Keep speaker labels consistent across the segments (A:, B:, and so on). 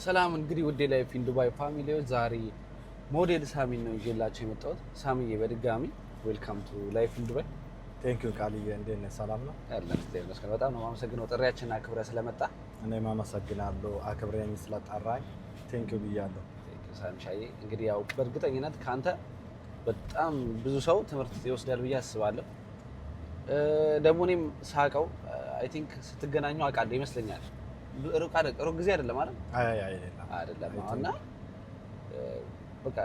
A: ሰላም እንግዲህ ውዴ ላይፍ ኢን ዱባይ ፋሚሊዎች ዛሬ ሞዴል ሳሚን ነው ይዤላችሁ የመጣሁት። ሳሚዬ በድጋሚ ዌልካም ቱ ላይፍ ኢን ዱባይ።
B: ቴንክ ዩ ቃልዬ፣ እንዴት ነህ? ሰላም ነው
A: ያለን ስቴል መስከረ በጣም ነው የማመሰግነው ጥሪያችንን አክብረህ ስለመጣ።
B: እኔም አመሰግናለሁ አክብረኝ ስለጠራኝ። ቴንክ ዩ ብያለሁ።
A: ቴንክ ዩ ሳሚሻዬ። እንግዲህ ያው በእርግጠኝነት ካንተ በጣም ብዙ ሰው ትምህርት ይወስዳል ብዬ አስባለሁ። ደግሞ እኔም ሳቀው አይ ቲንክ ስትገናኙ አውቃለሁ ይመስለኛል። ሩቅ ጊዜ አይደለም ማለት አይደለም እና በቃ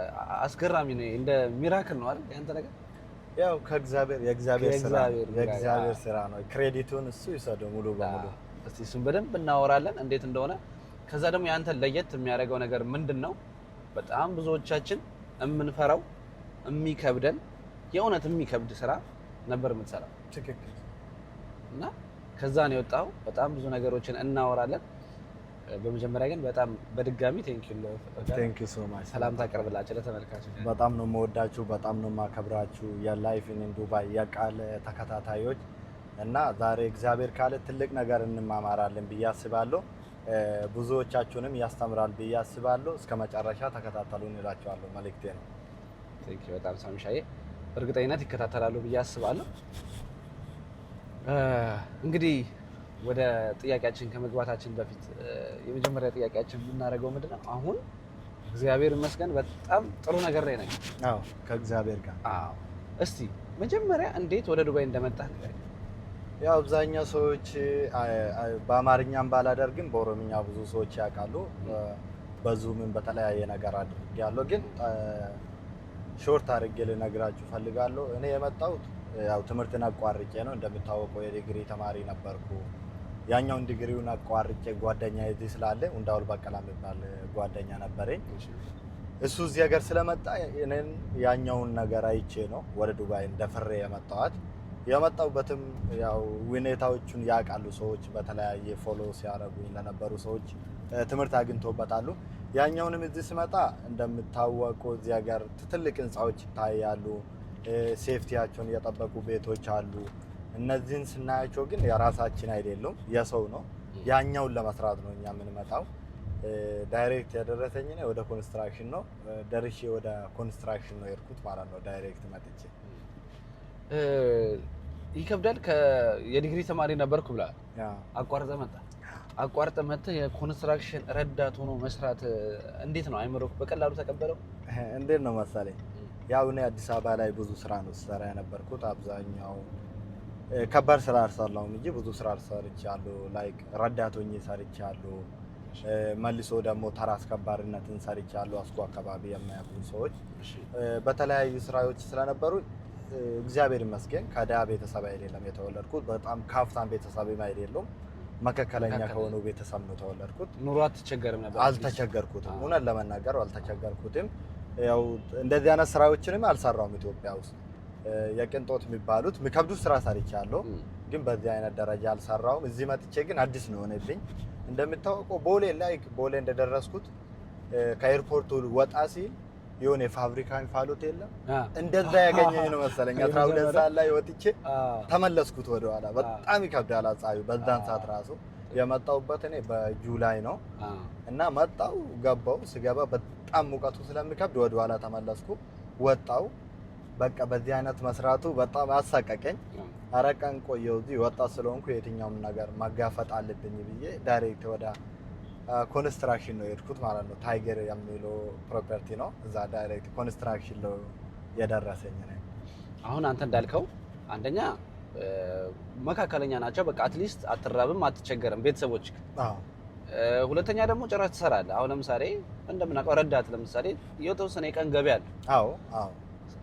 A: አስገራሚ ነው። እንደ ሚራክል ነው አይደል ያንተ ነገር?
B: ያው የእግዚአብሔር ስራ ነው። ክሬዲቱን እሱ ይሰደው ሙሉ በሙሉ።
A: እስቲ እሱን በደንብ እናወራለን እንዴት እንደሆነ። ከዛ ደግሞ ያንተ ለየት የሚያደርገው ነገር ምንድነው? በጣም ብዙዎቻችን የምንፈራው የሚከብደን የእውነት የሚከብድ ስራ ነበር የምትሰራው።
B: ትክክል።
A: እና ከዛ ነው የወጣው። በጣም ብዙ ነገሮችን እናወራለን። በመጀመሪያ ግን በጣም በድጋሚ ቴንክ ዩ ሶ ማች ሰላም ታቀርብላችሁ ለተመልካቾች።
B: በጣም ነው የምወዳችሁ፣ በጣም ነው የማከብራችሁ የላይፍ ኢን ዱባይ የቃል ተከታታዮች እና ዛሬ እግዚአብሔር ካለ ትልቅ ነገር እንማማራለን ብዬ አስባለሁ። ብዙዎቻችሁንም ያስተምራል ብዬ አስባለሁ። እስከ መጨረሻ ተከታተሉን እላችኋለሁ። መልእክቴ ነው።
A: ቴንክ ዩ በጣም ሳሚሻዬ። በእርግጠኝነት ይከታተላሉ ብዬ አስባለሁ። እንግዲህ ወደ ጥያቄያችን ከመግባታችን በፊት የመጀመሪያ ጥያቄያችን የምናደርገው ምንድነው? አሁን እግዚአብሔር ይመስገን በጣም ጥሩ ነገር ላይ ነኝ።
B: አዎ ከእግዚአብሔር ጋር።
A: አዎ እስቲ መጀመሪያ እንዴት ወደ ዱባይ እንደመጣህ ንገረኝ።
B: ያው አብዛኛው ሰዎች በአማርኛም ባላደርግም በኦሮምኛ ብዙ ሰዎች ያውቃሉ። በዙምም በተለያየ ነገር አድርጌያለሁ፣ ግን ሾርት አድርጌ ልነግራችሁ ፈልጋለሁ። እኔ የመጣሁት ያው ትምህርትን አቋርጬ ነው። እንደምታወቀው የዲግሪ ተማሪ ነበርኩ። ያኛውን ዲግሪውን አቋርጬ ጓደኛ እዚህ ስላለ እንዳውል በቀላ የሚባል ጓደኛ ነበረኝ። እሱ እዚህ ሀገር ስለመጣ እኔን ያኛውን ነገር አይቼ ነው ወደ ዱባይ እንደፍሬ የመጣሁበትም ያው ሁኔታዎቹን ያውቃሉ ሰዎች፣ በተለያየ ፎሎ ሲያደርጉኝ ለነበሩ ሰዎች ትምህርት አግኝቶበታሉ። ያኛውንም እዚህ ስመጣ እንደምታወቀው እዚህ ሀገር ትልቅ ህንፃዎች ይታያሉ። ሴፍቲያቸውን የጠበቁ ቤቶች አሉ። እነዚህን ስናያቸው ግን የራሳችን አይደሉም፣ የሰው ነው። ያኛውን ለመስራት ነው እኛ የምንመጣው። ዳይሬክት ያደረሰኝ ነው ወደ ኮንስትራክሽን ነው። ደርሼ ወደ ኮንስትራክሽን ነው የሄድኩት ማለት ነው። ዳይሬክት መጥቼ
A: ይከብዳል። የዲግሪ ተማሪ ነበርኩ ብለሃል። አቋርጠህ መጥተህ የኮንስትራክሽን ረዳት ሆኖ መስራት እንዴት ነው? አይምሮህ በቀላሉ ተቀበለው?
B: እንዴት ነው መሰለኝ፣ ያው እኔ አዲስ አበባ ላይ ብዙ ስራ ነው ስሰራ የነበርኩት። አብዛኛው ከባድ ስራ አልሰራሁም እንጂ ብዙ ስራ ሰርቻለሁ። ላይክ ረዳት ሆኜ ሰርቻለሁ። መልሶ ደግሞ ተራ አስከባሪነትን ሰርቻለሁ። አስኮ አካባቢ የሚያውቁ ሰዎች በተለያዩ ስራዎች ስለነበሩ እግዚአብሔር ይመስገን ከድሃ ቤተሰብ አይደለም የተወለድኩት። በጣም ካፍታም ቤተሰብም አይደለም፣ መካከለኛ ከሆኑ ቤተሰብ ነው የተወለድኩት።
A: ኑሮ አትቸገርም ነበር?
B: አልተቸገርኩትም፣ እውነት ለመናገር አልተቸገርኩትም። ያው እንደዚህ አይነት ስራዎችንም አልሰራውም ኢትዮጵያ ውስጥ። የቅንጦት የሚባሉት የሚከብዱ ስራ ሰርቻለሁ፣ ግን በዚህ አይነት ደረጃ አልሰራውም። እዚህ መጥቼ ግን አዲስ ነው ሆነብኝ። እንደምታወቀው ቦሌ እንደደረስኩት ከኤርፖርቱ ወጣ ሲል የሆነ የፋብሪካ እንፋሎት የለም፣ እንደዛ ያገኘኝ ነው መሰለኝ። 12 ሰዓት ላይ ወጥቼ ተመለስኩት ወደ ኋላ። በጣም ይከብዳል ፀሐዩ በዛን ሰዓት ራሱ። የመጣሁበት እኔ በጁላይ ነው እና መጣሁ ገባሁ። ስገባ በጣም ሙቀቱ ስለሚከብድ ወደ ኋላ ተመለስኩ፣ ወጣሁ። በቃ በዚህ አይነት መስራቱ በጣም አሳቀቀኝ። አረቀን ቆየሁ እዚህ። ወጣት ስለሆንኩ የትኛውም ነገር መጋፈጥ አለብኝ ብዬ ዳይሬክት ወደ ኮንስትራክሽን ነው የሄድኩት ማለት ነው። ታይገር የሚለው ፕሮፐርቲ ነው። እዛ ዳይሬክት ኮንስትራክሽን ነው የደረሰኝ ነው።
A: አሁን አንተ እንዳልከው አንደኛ መካከለኛ ናቸው። በቃ አትሊስት አትራብም፣ አትቸገርም ቤተሰቦች። ሁለተኛ ደግሞ ጭራሽ ትሰራለህ። አሁን ለምሳሌ እንደምናውቀው ረዳት ለምሳሌ የተወሰነ የቀን ገቢ አለ።
B: አዎ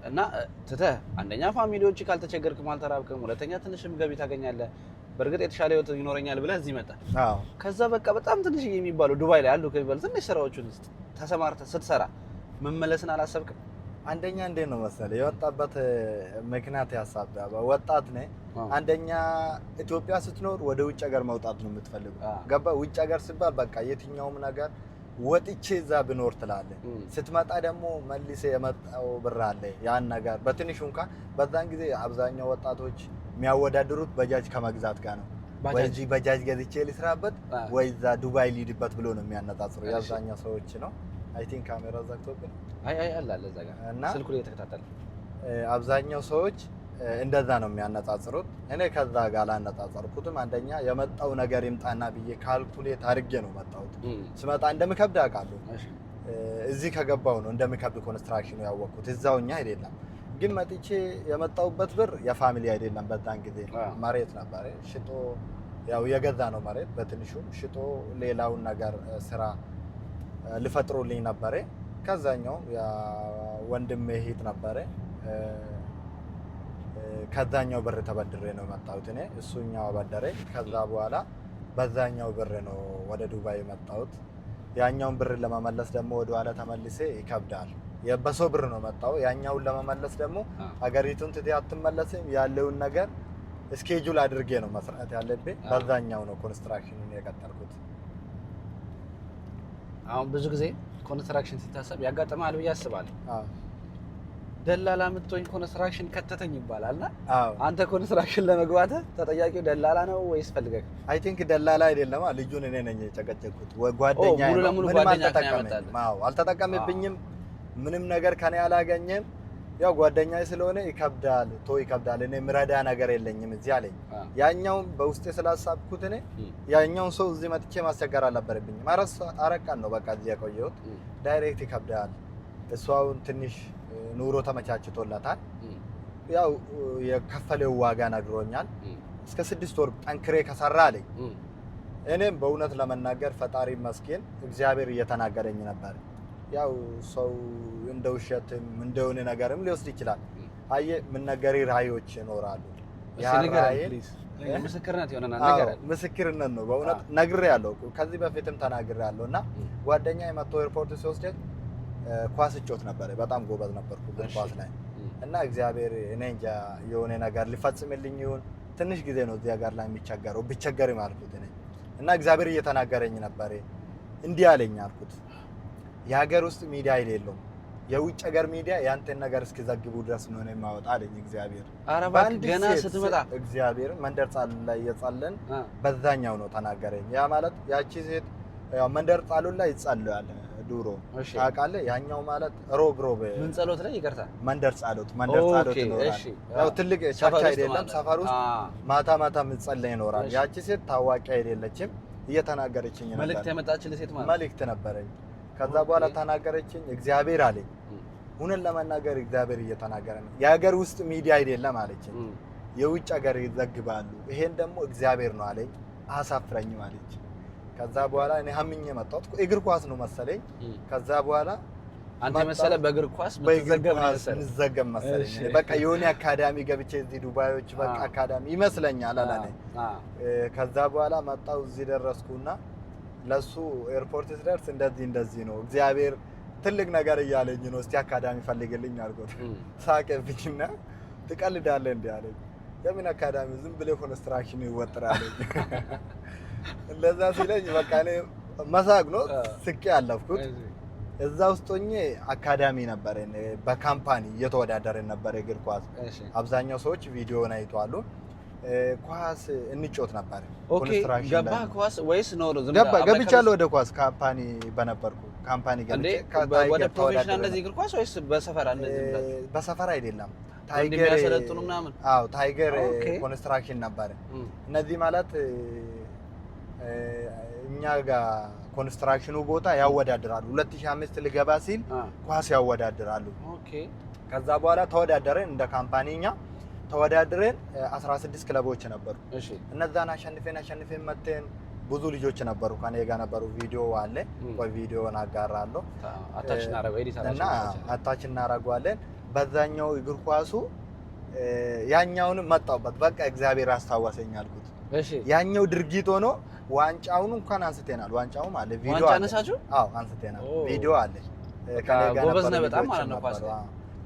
A: እና ትተህ አንደኛ ፋሚሊዎች ካልተቸገርክም አልተራብክም፣ ሁለተኛ ትንሽም ገቢ ታገኛለህ። በእርግጥ የተሻለ ህይወት ይኖረኛል ብለህ እዚህ መጣ። ከዛ በቃ በጣም ትንሽ የሚባሉ ዱባይ ላይ አሉ ከሚባሉ ትንሽ ስራዎችን ተሰማርተህ ስትሰራ መመለስን አላሰብክም?
B: አንደኛ እንዴት ነው መሰለህ የወጣበት ምክንያት ያሳብዳል። ወጣት ነህ። አንደኛ ኢትዮጵያ ስትኖር ወደ ውጭ ሀገር መውጣት ነው የምትፈልገው። ገባ? ውጭ ሀገር ሲባል በቃ የትኛውም ነገር ወጥቼ እዛ ብኖር ትላለህ። ስትመጣ ደግሞ መልሰህ የመጣው ብር አለ። ያን ነገር በትንሹ እንኳን በዛን ጊዜ አብዛኛው ወጣቶች የሚያወዳድሩት በጃጅ ከመግዛት ጋር ነው። ወይ እዚህ ባጃጅ ገዝቼ ልስራበት ወይ እዛ ዱባይ ልሂድበት ብሎ ነው የሚያነጻጽረው የአብዛኛው ሰዎች ነው። አይ ቲንክ ካሜራ ዘግቶብን
A: አይ አለ እዛ ጋር ስልኩ ላይ የተከታተለ
B: አብዛኛው ሰዎች እንደዛ ነው የሚያነጻጽሩት። እኔ ከዛ ጋር አላነጻጸርኩትም። አንደኛ የመጣው ነገር ይምጣና ብዬ ካልኩሌት አድርጌ ነው መጣሁት። ስመጣ እንደምከብድ አውቃለሁ። እዚህ ከገባው ነው እንደምከብድ ኮንስትራክሽኑ ያወቅኩት። እዛውኛ አይደለም ግን መጥቼ የመጣውበት ብር የፋሚሊ አይደለም። በዛን ጊዜ መሬት ነበር ሽጦ ያው የገዛ ነው መሬት በትንሹ ሽጦ ሌላውን ነገር ስራ ልፈጥሩልኝ ነበር። ከዛኛው ያ ወንድሜ ሂት ነበር ከዛኛው ብር ተበድሬ ነው መጣሁት እኔ እሱኛው አበደረ። ከዛ በኋላ በዛኛው ብር ነው ወደ ዱባይ መጣሁት። ያኛውን ብር ለመመለስ ደግሞ ወደ ኋላ ተመልሴ ይከብዳል። የበሰው ብር ነው መጣው። ያኛውን ለመመለስ ደግሞ ሀገሪቱን ትተህ አትመለስም። ያለውን ነገር ስኬጁል አድርጌ ነው መስራት ያለብኝ። በዛኛው ነው ኮንስትራክሽኑን የቀጠልኩት።
A: አሁን ብዙ ጊዜ ኮንስትራክሽን ሲታሰብ ያጋጥማል ብዬ አስባለሁ። ደላላ ምትሆኝ ኮንስትራክሽን ከተተኝ ይባላልና አንተ ኮንስትራክሽን ለመግባት ተጠያቂው ደላላ ነው ወይስ ፈልገህ?
B: አይ ቲንክ ደላላ አይደለም፣ ልጁን እኔ ነኝ የጨቀጨኩት። ጓደኛዬ
A: ሙሉ ለሙሉ
B: አልተጠቀምብኝም። ምንም ነገር ከኔ አላገኘም። ያው ጓደኛዬ ስለሆነ ይከብዳል እኔ ምረዳ ነገር የለኝም እዚህ አለኝ። ያኛውን በውስጤ ስላሳብኩት እኔ ያኛውን ሰው እዚህ መጥቼ ማስቸገር አልነበረብኝም። አረቃን ነው በቃ እዚህ የቆየሁት። ዳይሬክት ይከብዳል። እሷውን ትንሽ ኑሮ ተመቻችቶላታል። ያው የከፈለው ዋጋ ነግሮኛል። እስከ 6 ወር ጠንክሬ ከሰራ አለኝ። እኔም በእውነት ለመናገር ፈጣሪ መስኪን እግዚአብሔር እየተናገረኝ ነበር። ያው ሰው እንደ ውሸትም እንደሆነ ነገርም ሊወስድ ይችላል። አየ ምን ነገር ራዮች ይኖራሉ። ያ ራይ
A: ምስክርነት የሆነ ነገር
B: ምስክርነት ነው። በእውነት ነግሬያለሁ፣ ከዚህ በፊትም ተናግሬያለሁና ጓደኛዬ መጥቶ ኤርፖርት ሲወስደኝ ኳስ እጮት ነበር። በጣም ጎበዝ ነበርኩ ኳስ ላይ እና እግዚአብሔር እኔ እንጃ የሆነ ነገር ሊፈጽምልኝ ይሁን ትንሽ ጊዜ ነው እዚህ ሀገር ላይ የሚቸገረው ቢቸገርም አልኩት እኔ እና እግዚአብሔር እየተናገረኝ ነበር። እንዲህ አለኝ አልኩት የሀገር ውስጥ ሚዲያ አይደለም የውጭ ሀገር ሚዲያ ያንተን ነገር እስኪዘግቡ ድረስ ነው የማወጣ አለኝ እግዚአብሔር።
A: አረባክ ገና ስትመጣ
B: እግዚአብሔር መንደር ጻሉ ላይ የጻለን በዛኛው ነው ተናገረኝ። ያ ማለት ያቺ ሴት ያው መንደር ጻሉ ላይ ይጻላል ዱሮ ታውቃለህ። ያኛው ማለት ሮብ ምን
A: ጸሎት ላይ ይቀርታ መንደር ጸሎት
B: ይኖራል። ያው ትልቅ ቸርች አይደለም ሰፈር ውስጥ ማታ ምጸለይ ይኖራል። ያቺ ሴት ታዋቂ አይደለችም። እየተናገረችኝ ነበር።
A: መልእክት ያመጣችልህ ሴት ማለት
B: መልእክት ነበረኝ። ከዛ በኋላ ተናገረችኝ። እግዚአብሔር አለኝ ሁነን ለመናገር እግዚአብሔር እየተናገረ ነው። የሀገር ውስጥ ሚዲያ አይደለም አለችኝ። የውጭ ሀገር ይዘግባሉ። ይሄን ደግሞ እግዚአብሔር ነው አለኝ። አሳፍረኝ አለች። ከዛ በኋላ እኔ ሀምኜ መጣሁት። እግር ኳስ ነው መሰለኝ። ከዛ በኋላ
A: አንተ መሰለ በእግር ኳስ
B: ምትዘገብ መሰለኝ። በቃ የሆነ አካዳሚ ገብቼ እዚህ ዱባዮች በቃ አካዳሚ ይመስለኛል አላለ። ከዛ በኋላ መጣሁ እዚህ ደረስኩና ለሱ ኤርፖርት ስደርስ እንደዚህ ነው እግዚአብሔር ትልቅ ነገር እያለኝ ነው። እስቲ አካዳሚ ፈልግልኝ አልኩት። ሳቀብኝና ትቀልዳለህ እንዴ አለኝ። የምን አካዳሚ ዝም ብለህ ኮንስትራክሽን ይወጥራል። እንደዛ ሲለኝ በቃ እኔ መሳቅ ነው ስቄ ያለፍኩት። እዛ ውስጥ ሆኜ አካዳሚ ነበር በካምፓኒ እየተወዳደርን ነበር እግር ኳስ። አብዛኛው ሰዎች ቪዲዮውን አይተዋል። ኳስ እንጮት ነበር።
A: ኮንስትራክሽን ገባ ኳስ ወይስ ነው ዝም
B: ብሎ ገብቻለሁ ወደ ኳስ ካምፓኒ በነበርኩ ካምፓኒ ገብቼ
A: ወደ ፕሮፌሽናል እንደዚህ እግር ኳስ ወይስ በሰፈር እንደዚህ
B: በሰፈር አይደለም ታይገር
A: ያሰለጥኑ ምናምን
B: ታይገር ኮንስትራክሽን ነበር። እነዚህ ማለት እኛ ጋር ኮንስትራክሽኑ ቦታ ያወዳድራሉ። 2005 ልገባ ሲል ኳስ ያወዳድራሉ። ከዛ በኋላ ተወዳደረን እንደ ካምፓኒኛ ተወዳድረን 16 ክለቦች ነበሩ። እነዛን አሸንፈን መተን ብዙ ልጆች ነበሩ ከኔ ጋር ነበሩ። ቪዲዮ አለ ወይ ቪዲዮን አጋራለሁ አታች እናደርገዋለን። በዛኛው እግር ኳሱ ያኛውን መጣሁበት። በቃ እግዚአብሔር አስታወሰኝ አልኩት። ያኛው ድርጊት ሆኖ ዋንጫውን እንኳን አንስተናል። ዋንጫው ማለት ቪዲዮ አለ። አዎ አንስተናል። ቪዲዮ አለ ከኔ ጋር
A: ጎበዝ ነው በጣም ማለት ነው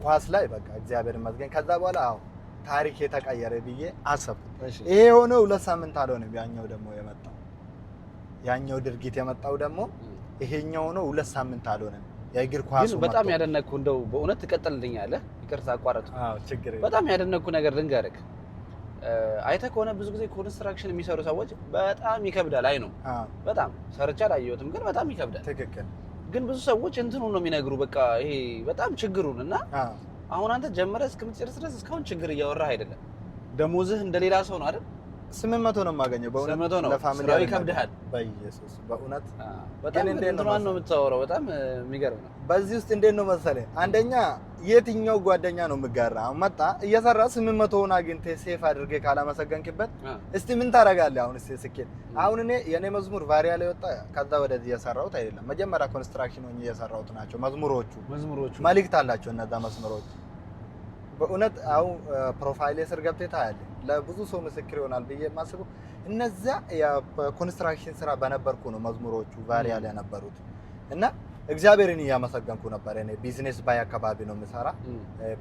B: ኳስ ላይ በቃ እግዚአብሔር ይመስገን። ከዛ በኋላ አዎ ታሪክ የተቀየረ ብዬ አሰብኩ። ይሄ ሆነው 2 ሳምንት አልሆነም። ያኛው ድርጊት የመጣው ደግሞ ይሄኛው ነው። 2 ሳምንት አልሆነም። የእግር ኳሱ
A: ግን በጣም ያደነኩ እንደው በእውነት ትቀጥልልኛለህ? ይቅርታ አቋረጥኩ።
B: አዎ ችግር የለም።
A: በጣም ያደነኩ ነገር ልንገርህ። አይተህ ከሆነ ብዙ ጊዜ ኮንስትራክሽን የሚሰሩ ሰዎች በጣም ይከብዳል። አይ ነው በጣም ሰርቻ አላየሁትም፣ ግን በጣም ይከብዳል።
B: ትክክል።
A: ግን ብዙ ሰዎች እንትኑን ነው የሚነግሩ፣ በቃ ይሄ በጣም ችግሩን እና አሁን አንተ ጀምረህ እስከምትጨርስ ድረስ እስካሁን ችግር እያወራህ አይደለም። ደሞዝህ እንደሌላ ሰው ነው አይደል?
B: 800 ነው የማገኘው። በእውነት
A: ለፋሚሊ ይከብድሃል።
B: በኢየሱስ በእውነት
A: በጣም እንትኗን ነው የምታወራው። በጣም የሚገርም ነው።
B: በዚህ ውስጥ እንዴት ነው መሰለህ፣ አንደኛ የትኛው ጓደኛ ነው የምጋራ? መጣ እየሰራ 800ውን አግኝተህ ሴፍ አድርገህ ካላመሰገንክበት እስቲ ምን ታደርጋለህ? አሁን እስቲ ስኬት አሁን እኔ የኔ መዝሙር ቫሪያ ላይ ወጣ፣ ከዛ ወደዚህ እየሰራሁት አይደለም። መጀመሪያ ኮንስትራክሽን ሆኜ እየሰራሁት ናቸው መዝሙሮቹ መልእክት አላቸው እነዛ መስመሮች። በእውነት አሁን ፕሮፋይል ስር ገብተህ ታያለህ። ለብዙ ሰው ምስክር ይሆናል ብዬ የማስበው እነዚያ የኮንስትራክሽን ስራ በነበርኩ ነው መዝሙሮቹ ቫሪያ ላይ ነበሩት እና እግዚአብሔርን እያመሰገንኩ ነበር። እኔ ቢዝነስ ባይ አካባቢ ነው የምሰራ።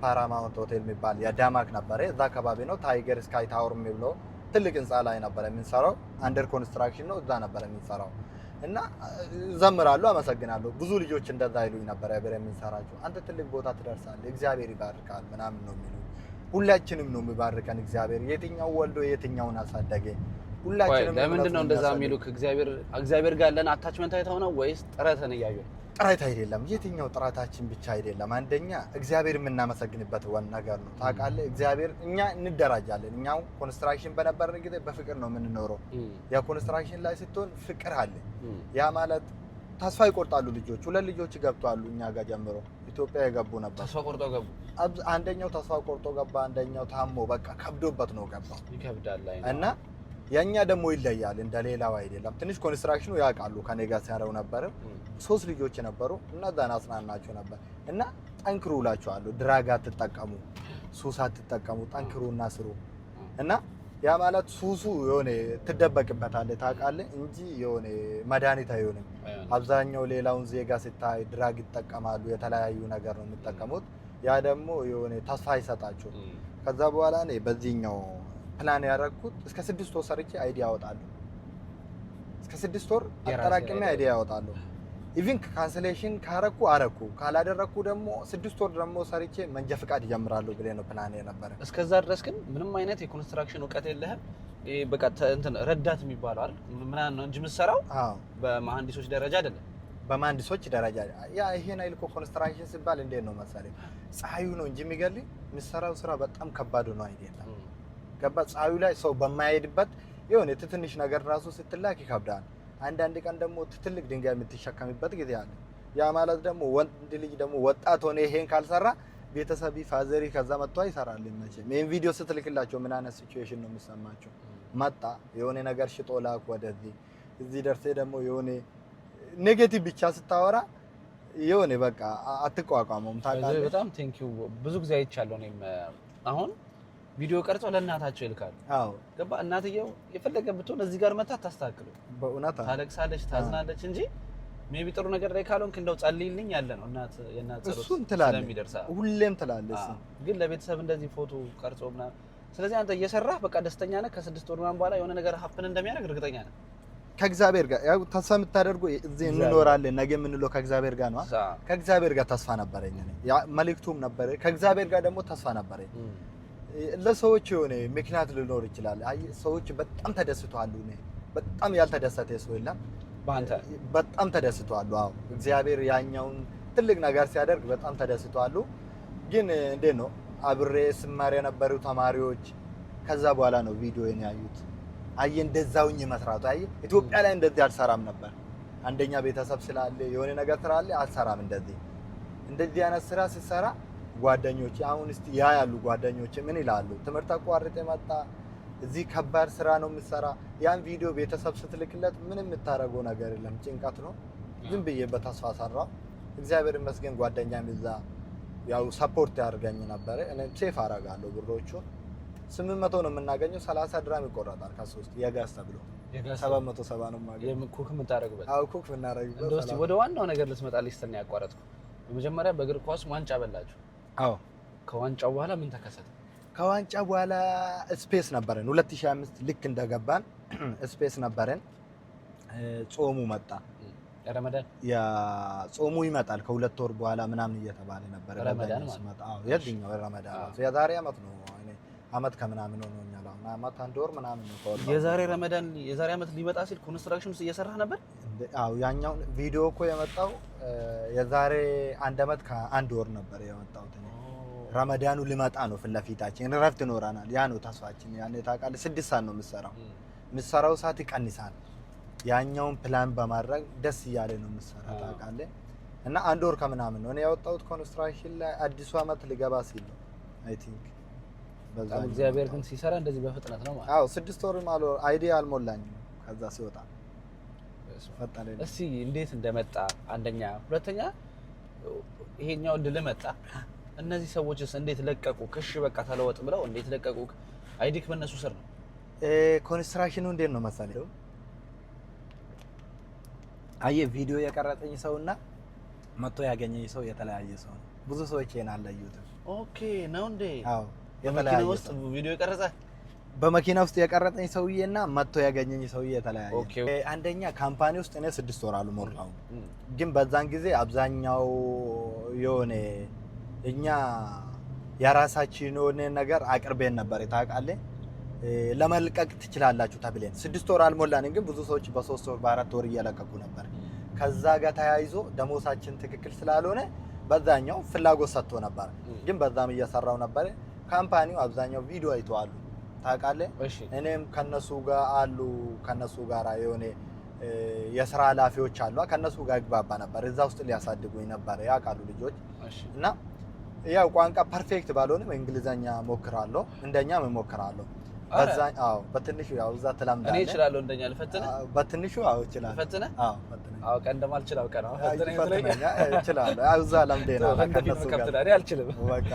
B: ፓራማውንት ሆቴል የሚባል የዳማክ ነበር፣ እዛ አካባቢ ነው። ታይገር ስካይ ታወር የሚብለው ትልቅ ህንፃ ላይ ነበር የምንሰራው። አንደር ኮንስትራክሽን ነው፣ እዛ ነበር የምንሰራው እና ዘምራለሁ፣ አመሰግናለሁ። ብዙ ልጆች እንደዛ ይሉኝ ነበር፣ አብረን የምንሰራቸው አንተ ትልቅ ቦታ ትደርሳለህ፣ እግዚአብሔር ይባርካል ምናምን ነው የሚሉኝ። ሁላችንም ነው የሚባርከን እግዚአብሔር። የትኛው ወልዶ የትኛውን አሳደገ? ሁላችንም።
A: ለምንድን ነው እንደዛ የሚሉክ? እግዚአብሔር ጋር ያለን አታችመንት አይተው ነው ወይስ ጥረትን እያዩ?
B: ጥረት አይደለም። የትኛው ጥረታችን ብቻ አይደለም። አንደኛ እግዚአብሔር የምናመሰግንበት ዋና ነገር ነው። ታውቃለህ፣ እግዚአብሔር እኛ እንደራጃለን። እኛው ኮንስትራክሽን በነበርን ጊዜ በፍቅር ነው የምንኖረው። ያ ኮንስትራክሽን ላይ ስትሆን ፍቅር አለ። ያ ማለት ተስፋ ይቆርጣሉ ልጆች። 2 ልጆች ገብተዋል እኛ ጋር ጀምሮ ኢትዮጵያ የገቡ ነበር።
A: ተስፋ ቆርጠው ገቡ።
B: አንደኛው ተስፋ ቆርጦ ገባ፣ አንደኛው ታሞ በቃ ከብዶበት ነው ገባው።
A: ይከብዳል
B: እና የኛ ደግሞ ይለያል፣ እንደሌላው አይደለም። ትንሽ ኮንስትራክሽኑ ያውቃሉ። ከኔ ጋር ሲያረው ነበር 3 ልጆች ነበሩ እና ዛና አጽናናቸው ነበር እና ጠንክሩ እላቸዋለሁ። ድራግ አትጠቀሙ፣ ሱስ አትጠቀሙ፣ ጠንክሩና ስሩ እና ያ ማለት ሱሱ የሆነ ትደበቅበታለህ ታውቃለህ እንጂ የሆነ መድኃኒት አይሆንም። አብዛኛው ሌላውን ዜጋ ስታይ ድራግ ይጠቀማሉ፣ የተለያዩ ነገር ነው የሚጠቀሙት። ያ ደግሞ የሆነ ተስፋ ይሰጣቸው። ከዛ በኋላ እኔ በዚህኛው ፕላን ያደረኩት እስከ 6 ወር ሰርቼ አይዲያ ያወጣለሁ። እስከ 6 ወር አጠራቅሜ አይዲያ ያወጣለሁ። ኢቭን ካንሰሌሽን ካረኩ አረኩ፣ ካላደረኩ ደግሞ 6 ወር ደግሞ ሰርቼ መንጃ ፍቃድ ይጀምራለሁ ብለህ ነው ፕላን የነበረ። እስከዛ
A: ድረስ ግን ምንም አይነት የኮንስትራክሽን እውቀት የለህም። በቃ እንትን ረዳት የሚባለው አይደል ምናምን ነው እንጂ የምትሰራው በመሐንዲሶች ደረጃ አይደለም።
B: በመሐንዲሶች ደረጃ ያ ይሄን አይልኮ ኮንስትራክሽን ሲባል እንዴት ነው መሰለኝ፣ ፀሐዩ ነው እንጂ የሚገልህ የምትሰራው ስራ በጣም ከባድ ነው አይደለም። ገባ? ፀሐዩ ላይ ሰው በማይሄድበት የሆነ ትንሽ ነገር ራሱ ስትላክ ይከብዳል። አንዳንድ ቀን ደግሞ ትልቅ ድንጋይ የምትሸከምበት ጊዜ አለ። ያ ማለት ደግሞ ወንድ ልጅ ደግሞ ወጣት ሆነ ይሄን ካልሰራ ቤተሰብ ፋዘሪ ከዛ መጥቶ አይሰራል። መቼም ይሄን ቪዲዮ ስትልክላቸው ምን አይነት ሲቹዌሽን ነው የሚሰማቸው? መጣ የሆነ ነገር ሽጦ ላክ ወደዚህ እዚህ ደርሰህ ደግሞ የሆነ ኔጌቲቭ ብቻ ስታወራ የሆነ በቃ አትቋቋመውም። ታውቃለህ።
A: በጣም ቴንክ ዩ ብዙ ጊዜ አይቻለሁ። እኔም አሁን ቪዲዮ ቀርጸው ለእናታቸው ይልካሉ።
B: አዎ
A: ገባ? እናትየው የፈለገ ብትሆን እዚህ ጋር መታ ታስተካክለው።
B: በእውነት
A: ታለቅሳለች፣ ታዝናለች እንጂ ሜቢ ጥሩ ነገር ላይ ካልሆንክ እንደው ጸልይልኝ ያለ ነው የእናት ጸሎት ስለሚደርሳ
B: ሁሌም ትላለች።
A: ግን ለቤተሰብ እንደዚህ ፎቶ ቀርጾ ምናምን። ስለዚህ አንተ እየሰራህ በቃ ደስተኛ ነህ። ከ6 ወር ምናምን በኋላ የሆነ ነገር ሀፕን እንደሚያደርግ እርግጠኛ ነህ።
B: ከእግዚአብሔር ጋር ያው ተስፋ የምታደርገው እዚህ እንኖራለን ነገ የምንለው ከእግዚአብሔር ጋር ነው። ከእግዚአብሔር ጋር ተስፋ ነበረኝ እኔ ያ መልእክቱም ነበረ። ከእግዚአብሔር ጋር ደግሞ ተስፋ ነበረኝ። ለሰዎች የሆነ ምክንያት ሊኖር ይችላል። አይ ሰዎች በጣም ተደስተዋል። እኔ በጣም ያልተደሰተ ሰው የለም።
A: በአንተ
B: በጣም ተደስተዋል። አዎ እግዚአብሔር ያኛውን ትልቅ ነገር ሲያደርግ በጣም ተደስተዋል። ግን እንዴት ነው አብሬ ስማር የነበሩ ተማሪዎች ከዛ በኋላ ነው ቪዲዮን ያዩት። አይ እንደዛውኝ መስራቱ አይ ኢትዮጵያ ላይ እንደዚህ አልሰራም ነበር። አንደኛ ቤተሰብ ስላለ የሆነ ነገር ስላለ አልሰራም። እንደዚህ አይነት ስራ ሲሰራ ጓደኞቼ አሁን እስቲ ያ ያሉ ጓደኞቼ ምን ይላሉ? ትምህርት አቋርጠ መጣ እዚህ ከባድ ስራ ነው የምትሰራ። ያን ቪዲዮ ቤተሰብ ስትልክለት ምንም የምታደርገው ነገር የለም፣ ጭንቀት ነው። ዝም ብዬ በተስፋ ሰራው። እግዚአብሔር ይመስገን ጓደኛም እዛ ያው ሰፖርት ያደርገኝ ነበር። እኔ ሴፍ አደርጋለሁ ብሮቹን 800 ነው የምናገኘው። 30 ድራም ይቆረጣል ከ3 የጋዝ ተብሎ 770 ነው የማገኘው።
A: የምኩክ የምታደርጉበት?
B: አዎ ኩክ እናደርግበት።
A: እንደው እስቲ ወደ ዋናው ነገር ልትመጣልኝ ስትል ነው ያቋረጥኩ። በመጀመሪያ በእግር ኳስ ዋንጫ በላችሁ።
B: አዎ።
A: ከዋንጫው በኋላ ምን ተከሰተ?
B: ከዋንጫ በኋላ ስፔስ ነበረን። 2025 ልክ እንደገባን ስፔስ ነበረን። ጾሙ መጣ።
A: ረመዳን
B: ያ ጾሙ ይመጣል ከ2 ወር በኋላ ምናምን እየተባለ ነበር።
A: ረመዳን ማለት
B: ነው። አዎ የትኛው ረመዳን? የዛሬ አመት ነው። አመት ከምናምን ሆኖኛል። አሁን አመት አንድ ወር ምናምን ነው ከወጣው።
A: የዛሬ ረመዳን የዛሬ አመት ሊመጣ ሲል ኮንስትራክሽን ውስጥ እየሰራህ ነበር?
B: አዎ ያኛው ቪዲዮ እኮ የመጣው የዛሬ አንድ አመት ከአንድ ወር ነበር የመጣው። ረመዳኑ ሊመጣ ነው ፊት ለፊታችን ረፍት ይኖረናል። ያ ነው ተስፋችን። ያኔ ታውቃለህ 6 ሰዓት ነው የምትሰራው ሰዓት ይቀንሳል። ያኛውን ፕላን በማድረግ ደስ እያለ ነው የምትሰራው ታውቃለህ። እና አንድ ወር ከምናምን ነው እኔ ያወጣሁት ኮንስትራክሽን ላይ አዲሱ አመት ሊገባ ሲል ነው አይ ቲንክ።
A: በጣም እግዚአብሔር ግን ሲሰራ እንደዚህ በፍጥነት ነው ማለት።
B: አዎ 6 ወር ማለት አይዲያ አልሞላኝም ከዛ ሲወጣ ፈጣን።
A: እስቲ እንዴት እንደመጣ አንደኛ፣ ሁለተኛ ይሄኛው ድል መጣ። እነዚህ ሰዎችስ እንዴት ለቀቁ? ክሽ በቃ ተለወጥ ብለው እንዴት ለቀቁ? አይዲክ በእነሱ ስር ነው።
B: ኮንስትራክሽኑ እንዴት ነው መሰለህ አየህ ቪዲዮ የቀረጸኝ ሰውና መጥቶ ያገኘኝ ሰው የተለያየ ሰው ነው። ብዙ ሰዎች ይሄን አላዩትም።
A: ኦኬ ነው እንዴ?
B: አዎ
A: በመኪና ውስጥ ቪዲዮ የቀረጸ
B: በመኪና ውስጥ የቀረጸኝ ሰውዬና መጥቶ ያገኘኝ ሰውዬ የተለያየ።
A: ኦኬ
B: አንደኛ ካምፓኒ ውስጥ እኔ 6 ወር አልሞላው፣ ግን በዛን ጊዜ አብዛኛው የሆነ እኛ የራሳችን የሆነ ነገር አቅርበን ነበር ታውቃለህ። ለመልቀቅ ትችላላችሁ ተብለን 6 ወር አልሞላንም፣ ግን ብዙ ሰዎች በ3 ወር በ4 ወር እየለቀቁ ነበር። ከዛ ጋር ተያይዞ ደሞሳችን ትክክል ስላልሆነ በዛኛው ፍላጎት ሰጥቶ ነበር፣ ግን በዛም እየሰራው ነበር። ካምፓኒው አብዛኛው ቪዲዮ አይተዋሉ ታውቃለህ። እኔም ከነሱ ጋር አሉ ከነሱ ጋር የሆነ የስራ ኃላፊዎች አሉ ከነሱ ጋር ግባባ ነበር። እዛ ውስጥ ሊያሳድጉኝ ነበር ያውቃሉ ልጆች። እና ያው ቋንቋ ፐርፌክት ባልሆንም እንግሊዘኛ ሞክራለሁ፣ እንደኛም ሞክራለሁ። አዎ በትንሹ ያው እዛ ተላምዳለህ።
A: እኔ እችላለሁ እንደኛ ልፈትነ
B: በትንሹ አዎ እችላለሁ።
A: ልፈትነ
B: አዎ ፈትነ
A: አዎ ቀን እንደማልችል አውቀህ ነው ፈትነ
B: እችላለሁ። ያው እዛ ለምዴና ከነሱ ጋር
A: እኔ አልችልም
B: በቃ።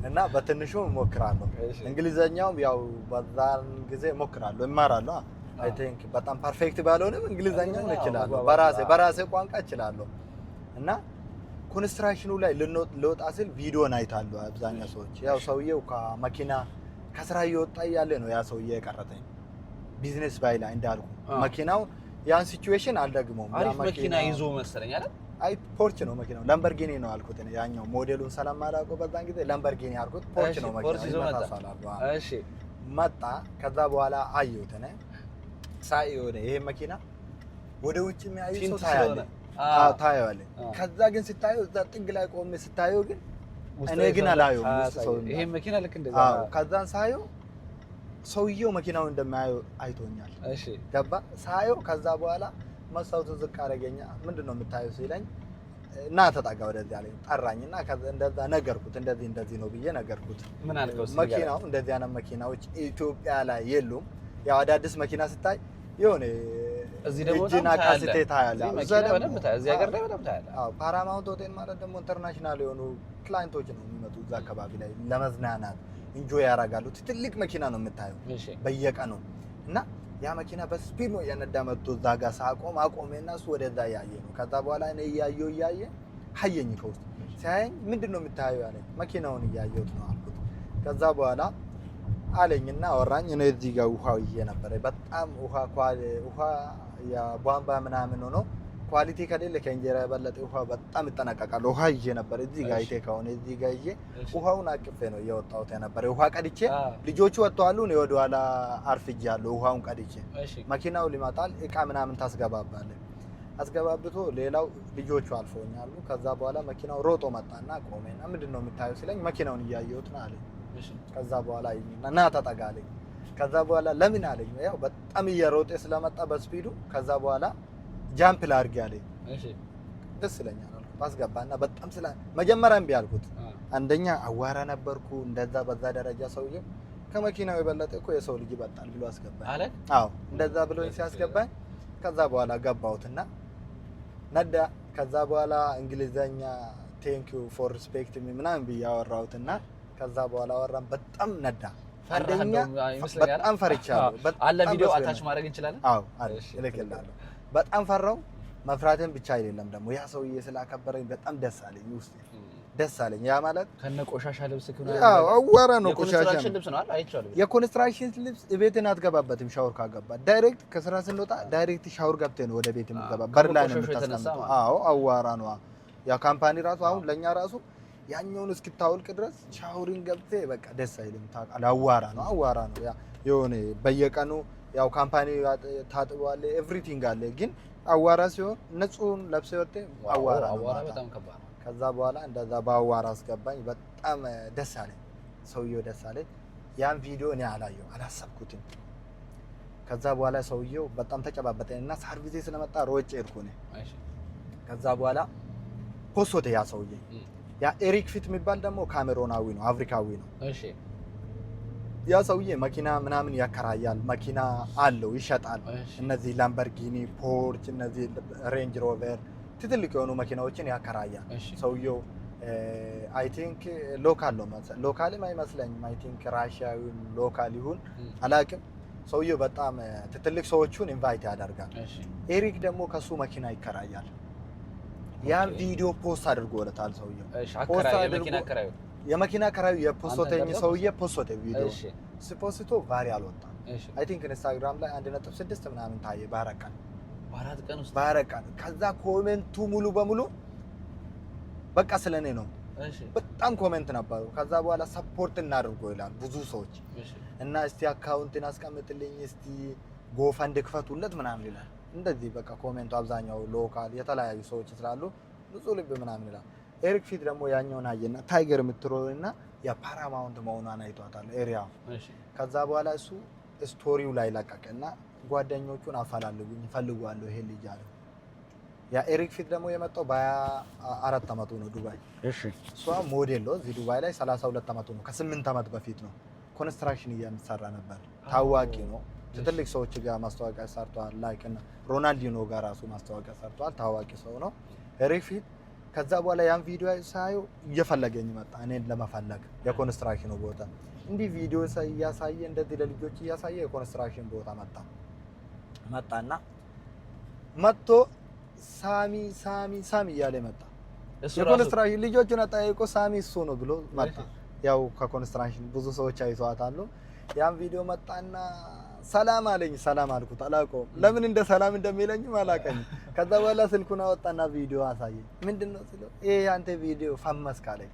B: እና በትንሹ ሞክራለሁ። እንግሊዘኛው ያው በዛን ጊዜ ሞክራለሁ እማራለሁ። አይ ቲንክ በጣም ፐርፌክት ባልሆንም እንግሊዘኛው እችላለሁ፣ በራሴ ቋንቋ እችላለሁ። እና ኮንስትራክሽኑ ላይ ልወጣ ስል ቪዲዮን አይታሉ አብዛኛው ሰዎች። ያው ሰውዬው ከመኪና ከስራ እየወጣ እያለ ነው ያ ሰውዬ የቀረጠኝ። ቢዝነስ ባይ ላይ እንዳልኩ መኪናው ያን ሲቹዌሽን አልደግመውም።
A: ያ መኪና ይዞ መሰለኝ አይደል?
B: አይ ፖርች ነው መኪናው፣ ላምበርጊኒ ነው አልኩት እኔ። ያኛው ሞዴሉን ሰላም አላውቀው በዛን ጊዜ ላምበርጊኒ አልኩት። ፖርች ነው መኪናው። እሺ መጣ። ከዛ በኋላ አየሁት እኔ ሳይ የሆነ ይሄ መኪና ወደ ውጭ የሚያዩ ሰው ታያለህ። ከዛ ግን ስታየው እዛ ጥግ ላይ ቆሜ ስታየው ግን እኔ ግን አላየውም ሰው
A: ይሄ መኪና ልክ እንደዛ።
B: አዎ ከዛን ሳየው ሰውየው መኪናው እንደማያየው አይቶኛል።
A: እሺ
B: ገባ ሳየው። ከዛ በኋላ መስታወቱ ዝቅ አደረገኛ። ምንድነው የምታየው ሲለኝ እና ተጣጋ ወደዚህ አለኝ። ጠራኝና እንደዛ ነገርኩት። እንደዚህ ነው ብዬ ነገርኩት።
A: ምን አልከው?
B: መኪናው እንደዚህ አይነት መኪናዎች ኢትዮጵያ ላይ የሉም። ያው አዳዲስ መኪና ስታይ የሆነ
A: እዚህ ደግሞ
B: እጅና ካስቴ ታያለ።
A: እዛ ደግሞ እዚህ ሀገር ላይ በጣም ታያለ።
B: አዎ ፓራማውንት ሆቴል ማለት ደግሞ ኢንተርናሽናል የሆኑ ክላይንቶች ነው የሚመጡ እዛ አካባቢ ላይ ለመዝናናት ኢንጆይ ያደርጋሉ። ትልቅ መኪና ነው የምታየው በየቀኑ። እና ያ መኪና በስፒድ ነው እየነዳ መጥቶ እዛ ጋር ሳቆም አቆሜና እሱ ወደዛ ያየ ነው። ከዛ በኋላ እኔ እያየ ሀየኝ ከውስጥ ሲያየኝ ምንድነው የምታየው ያለኝ። መኪናውን እያየሁት ነው አልኩት። ከዛ በኋላ አለኝና አወራኝ። እኔ እዚህ ጋር ውሃው ይዤ ነበር። በጣም ውሃ የቧንቧ ምናምን ሆኖ ኳሊቲ ከሌለ ከእንጀራ የበለጠ ውሃ በጣም ይጠነቀቃል። ውሃ ይዤ ነበር እዚህ ጋር አይቴ ከሆነ እዚህ ጋር ይዤ ውሃውን አቅፌ ነው እየወጣሁት የነበረ። ውሃ ቀድቼ ልጆቹ ወጥተዋል፣ እኔ ወደ ኋላ አርፍጃለሁ። ውሃውን ቀድቼ መኪናው ሊመጣል እቃ ምናምን ታስገባባለህ። አስገባብቶ ሌላው ልጆቹ አልፈውኛሉ። ከዛ በኋላ መኪናው ሮጦ መጣና ቆሜና ምንድነው የምታየው ሲለኝ መኪናውን እያየሁት ነው አለኝ። ከዛ በኋላ ና ተጠጋ አለኝ። ከዛ በኋላ ለምን አለኝ። ያው በጣም እየሮጠ ስለመጣ በስፒዱ። ከዛ በኋላ ጃምፕ ላድርግ አለኝ። ደስ ይለኛል አልኩት። አስገባና በጣም መጀመሪያ እምቢ አልኩት። አንደኛ አዋራ ነበርኩ እንደዛ በዛ ደረጃ ሰውዬው ከመኪናው የበለጠ እኮ የሰው ልጅ ይበልጣል ብሎ አስገባኝ አለ። አዎ እንደዛ ብሎኝ ሲያስገባኝ ከዛ በኋላ ገባሁትና ነዳ። ከዛ በኋላ እንግሊዘኛ ቴንክ ዩ ፎር ሪስፔክት ምናምን ብዬ አወራሁትና ከዛ በኋላ አወራን። በጣም ነዳ። አንደኛ በጣም ፈርቻለሁ።
A: አለ ቪዲዮ አታች ማድረግ እንችላለን?
B: አዎ አለ እልክልሃለሁ። በጣም ፈራው። መፍራትን ብቻ አይደለም ደግሞ ያ ሰውዬ ስላከበረኝ በጣም ደስ አለኝ። ውስጤ ደስ አለኝ። ያ ማለት
A: ከነ ቆሻሻ ልብስ
B: አዎ አዋራ ነው። ቆሻሻ
A: ልብስ ነው አይቻለሁ።
B: የኮንስትራክሽን ልብስ ቤትን አትገባበትም። ሻወር ካገባ ዳይሬክት ከስራ ስንወጣ ዳይሬክት ሻወር ገብተህ ነው ወደ ቤት የምትገባ። በር ላይ ነው የምታስቀምጠው። አዎ አዋራ ነው። ያ ካምፓኒ ራሱ አሁን ለኛ ራሱ ያኛውን እስክታወልቅ ድረስ ሻወሪን ገብተህ በቃ ደስ አይልም። ታውቃለህ፣ አዋራ ነው ያ የሆነ በየቀኑ ያው ካምፓኒ ታጥበዋል፣ ኤቭሪቲንግ አለ። ግን አዋራ ሲሆን ንጹህን ለብሰህ ወጥተህ አዋራ
A: በጣም ከባድ ነው።
B: ከዛ በኋላ እንደዛ በአዋራ አስገባኝ። በጣም ደስ አለኝ፣ ሰውየው ደስ አለኝ። ያን ቪዲዮ እኔ አላሰብኩትም። ከዛ በኋላ ሰውየው በጣም ተጨባበጠኝ እና ሰርቪሴ ስለመጣ ሮጬ ሄድኩ እኔ። ከዛ በኋላ ፖስቶቴ ያ ሰውዬ ያ ኤሪክ ፊት የሚባል ደግሞ ካሜሮናዊ ነው፣ አፍሪካዊ ነው።
A: እሺ
B: ያ ሰውዬ መኪና ምናምን ያከራያል፣ መኪና አለው ይሸጣል። እነዚህ ላምበርጊኒ፣ ፖርች፣ እነዚህ ሬንጅ ሮቨር ትልልቅ የሆኑ መኪናዎችን ያከራያል ሰውየው። አይ ቲንክ ሎካል ነው ማለት ሎካልም አይመስለኝም። አይ ቲንክ ራሽያዊ ሎካል ይሁን አላውቅም። ሰውየው በጣም ትልቅ ሰዎቹን ኢንቫይት ያደርጋል። ኤሪክ ደግሞ ከሱ መኪና ይከራያል። ያን ቪዲዮ ፖስት አድርጎለታል ሰውየው። ፖስት አድርጎ የመኪና ከራዩ የፖስቶተኝ ሰውዬ ፖስቶተ ቪዲዮ ስፖስቶ ቫይራል ወጣ። አይ ቲንክ ኢንስታግራም ላይ 1.6 ምናምን ታየ በአራት ቀን ውስጥ። ከዛ ኮሜንቱ ሙሉ በሙሉ በቃ ስለኔ ነው። በጣም ኮሜንት ነበሩ። ከዛ በኋላ ሰፖርት እናድርጎ ይላል ብዙ ሰዎች እና እስቲ አካውንትን አስቀምጥልኝ፣ እስቲ ጎፈንድ ክፈቱለት ምናምን ይላል። እንደዚህ በቃ ኮሜንቱ አብዛኛው ሎካል የተለያዩ ሰዎች ስላሉ ንጹህ ልብ ምናምን ይላል። ኤሪክ ፊት ደግሞ ያኛውን አየና ታይገር የምትሮልና የፓራማውንት መሆኗን አይቷታል ኤሪያው። ከዛ በኋላ እሱ ስቶሪው ላይ ለቀቀና ጓደኞቹን አፈላልጉኝ ይፈልጓሉ ይሄ ልጅ አለ። ያ ኤሪክ ፊት ደግሞ የመጣው በ24 አመቱ ነው ዱባይ። እሺ እሷ ሞዴል ነው እዚህ ዱባይ ላይ 32 አመቱ ነው። ከ8 አመት በፊት ነው ኮንስትራክሽን እየሰራ ነበር። ታዋቂ ነው። ትልቅ ሰዎች ጋር ማስታወቂያ ሰርቷል። ላይክ እና ሮናልዲኖ ጋር ራሱ ማስታወቂያ ሰርቷል። ታዋቂ ሰው ነው ኤሪክ ፊት። ከዛ በኋላ ያን ቪዲዮ ሳየው እየፈለገኝ መጣ እኔን ለመፈለግ የኮንስትራክሽን ቦታ እንዲህ ቪዲዮ እያሳየ እንደዚህ ለልጆች እያሳየ የኮንስትራክሽን ቦታ መጣና መጥቶ ሳሚ እያለ መጣ። የኮንስትራክሽን ልጆቹን አጠያይቆ ሳሚ እሱ ነው ብሎ መጣ። ያው ከኮንስትራክሽን ብዙ ሰዎች አይተዋታሉ። ያን ቪዲዮ መጣና ሰላም አለኝ። ሰላም አልኩት፣ አላውቀውም። ለምን እንደ ሰላም እንደሚለኝም አላውቀኝም። ከዛ በኋላ ስልኩን አወጣና ቪዲዮ አሳየኝ። ምንድነው ሲለው ይሄ ያንተ ቪዲዮ ፈመስ ካለኝ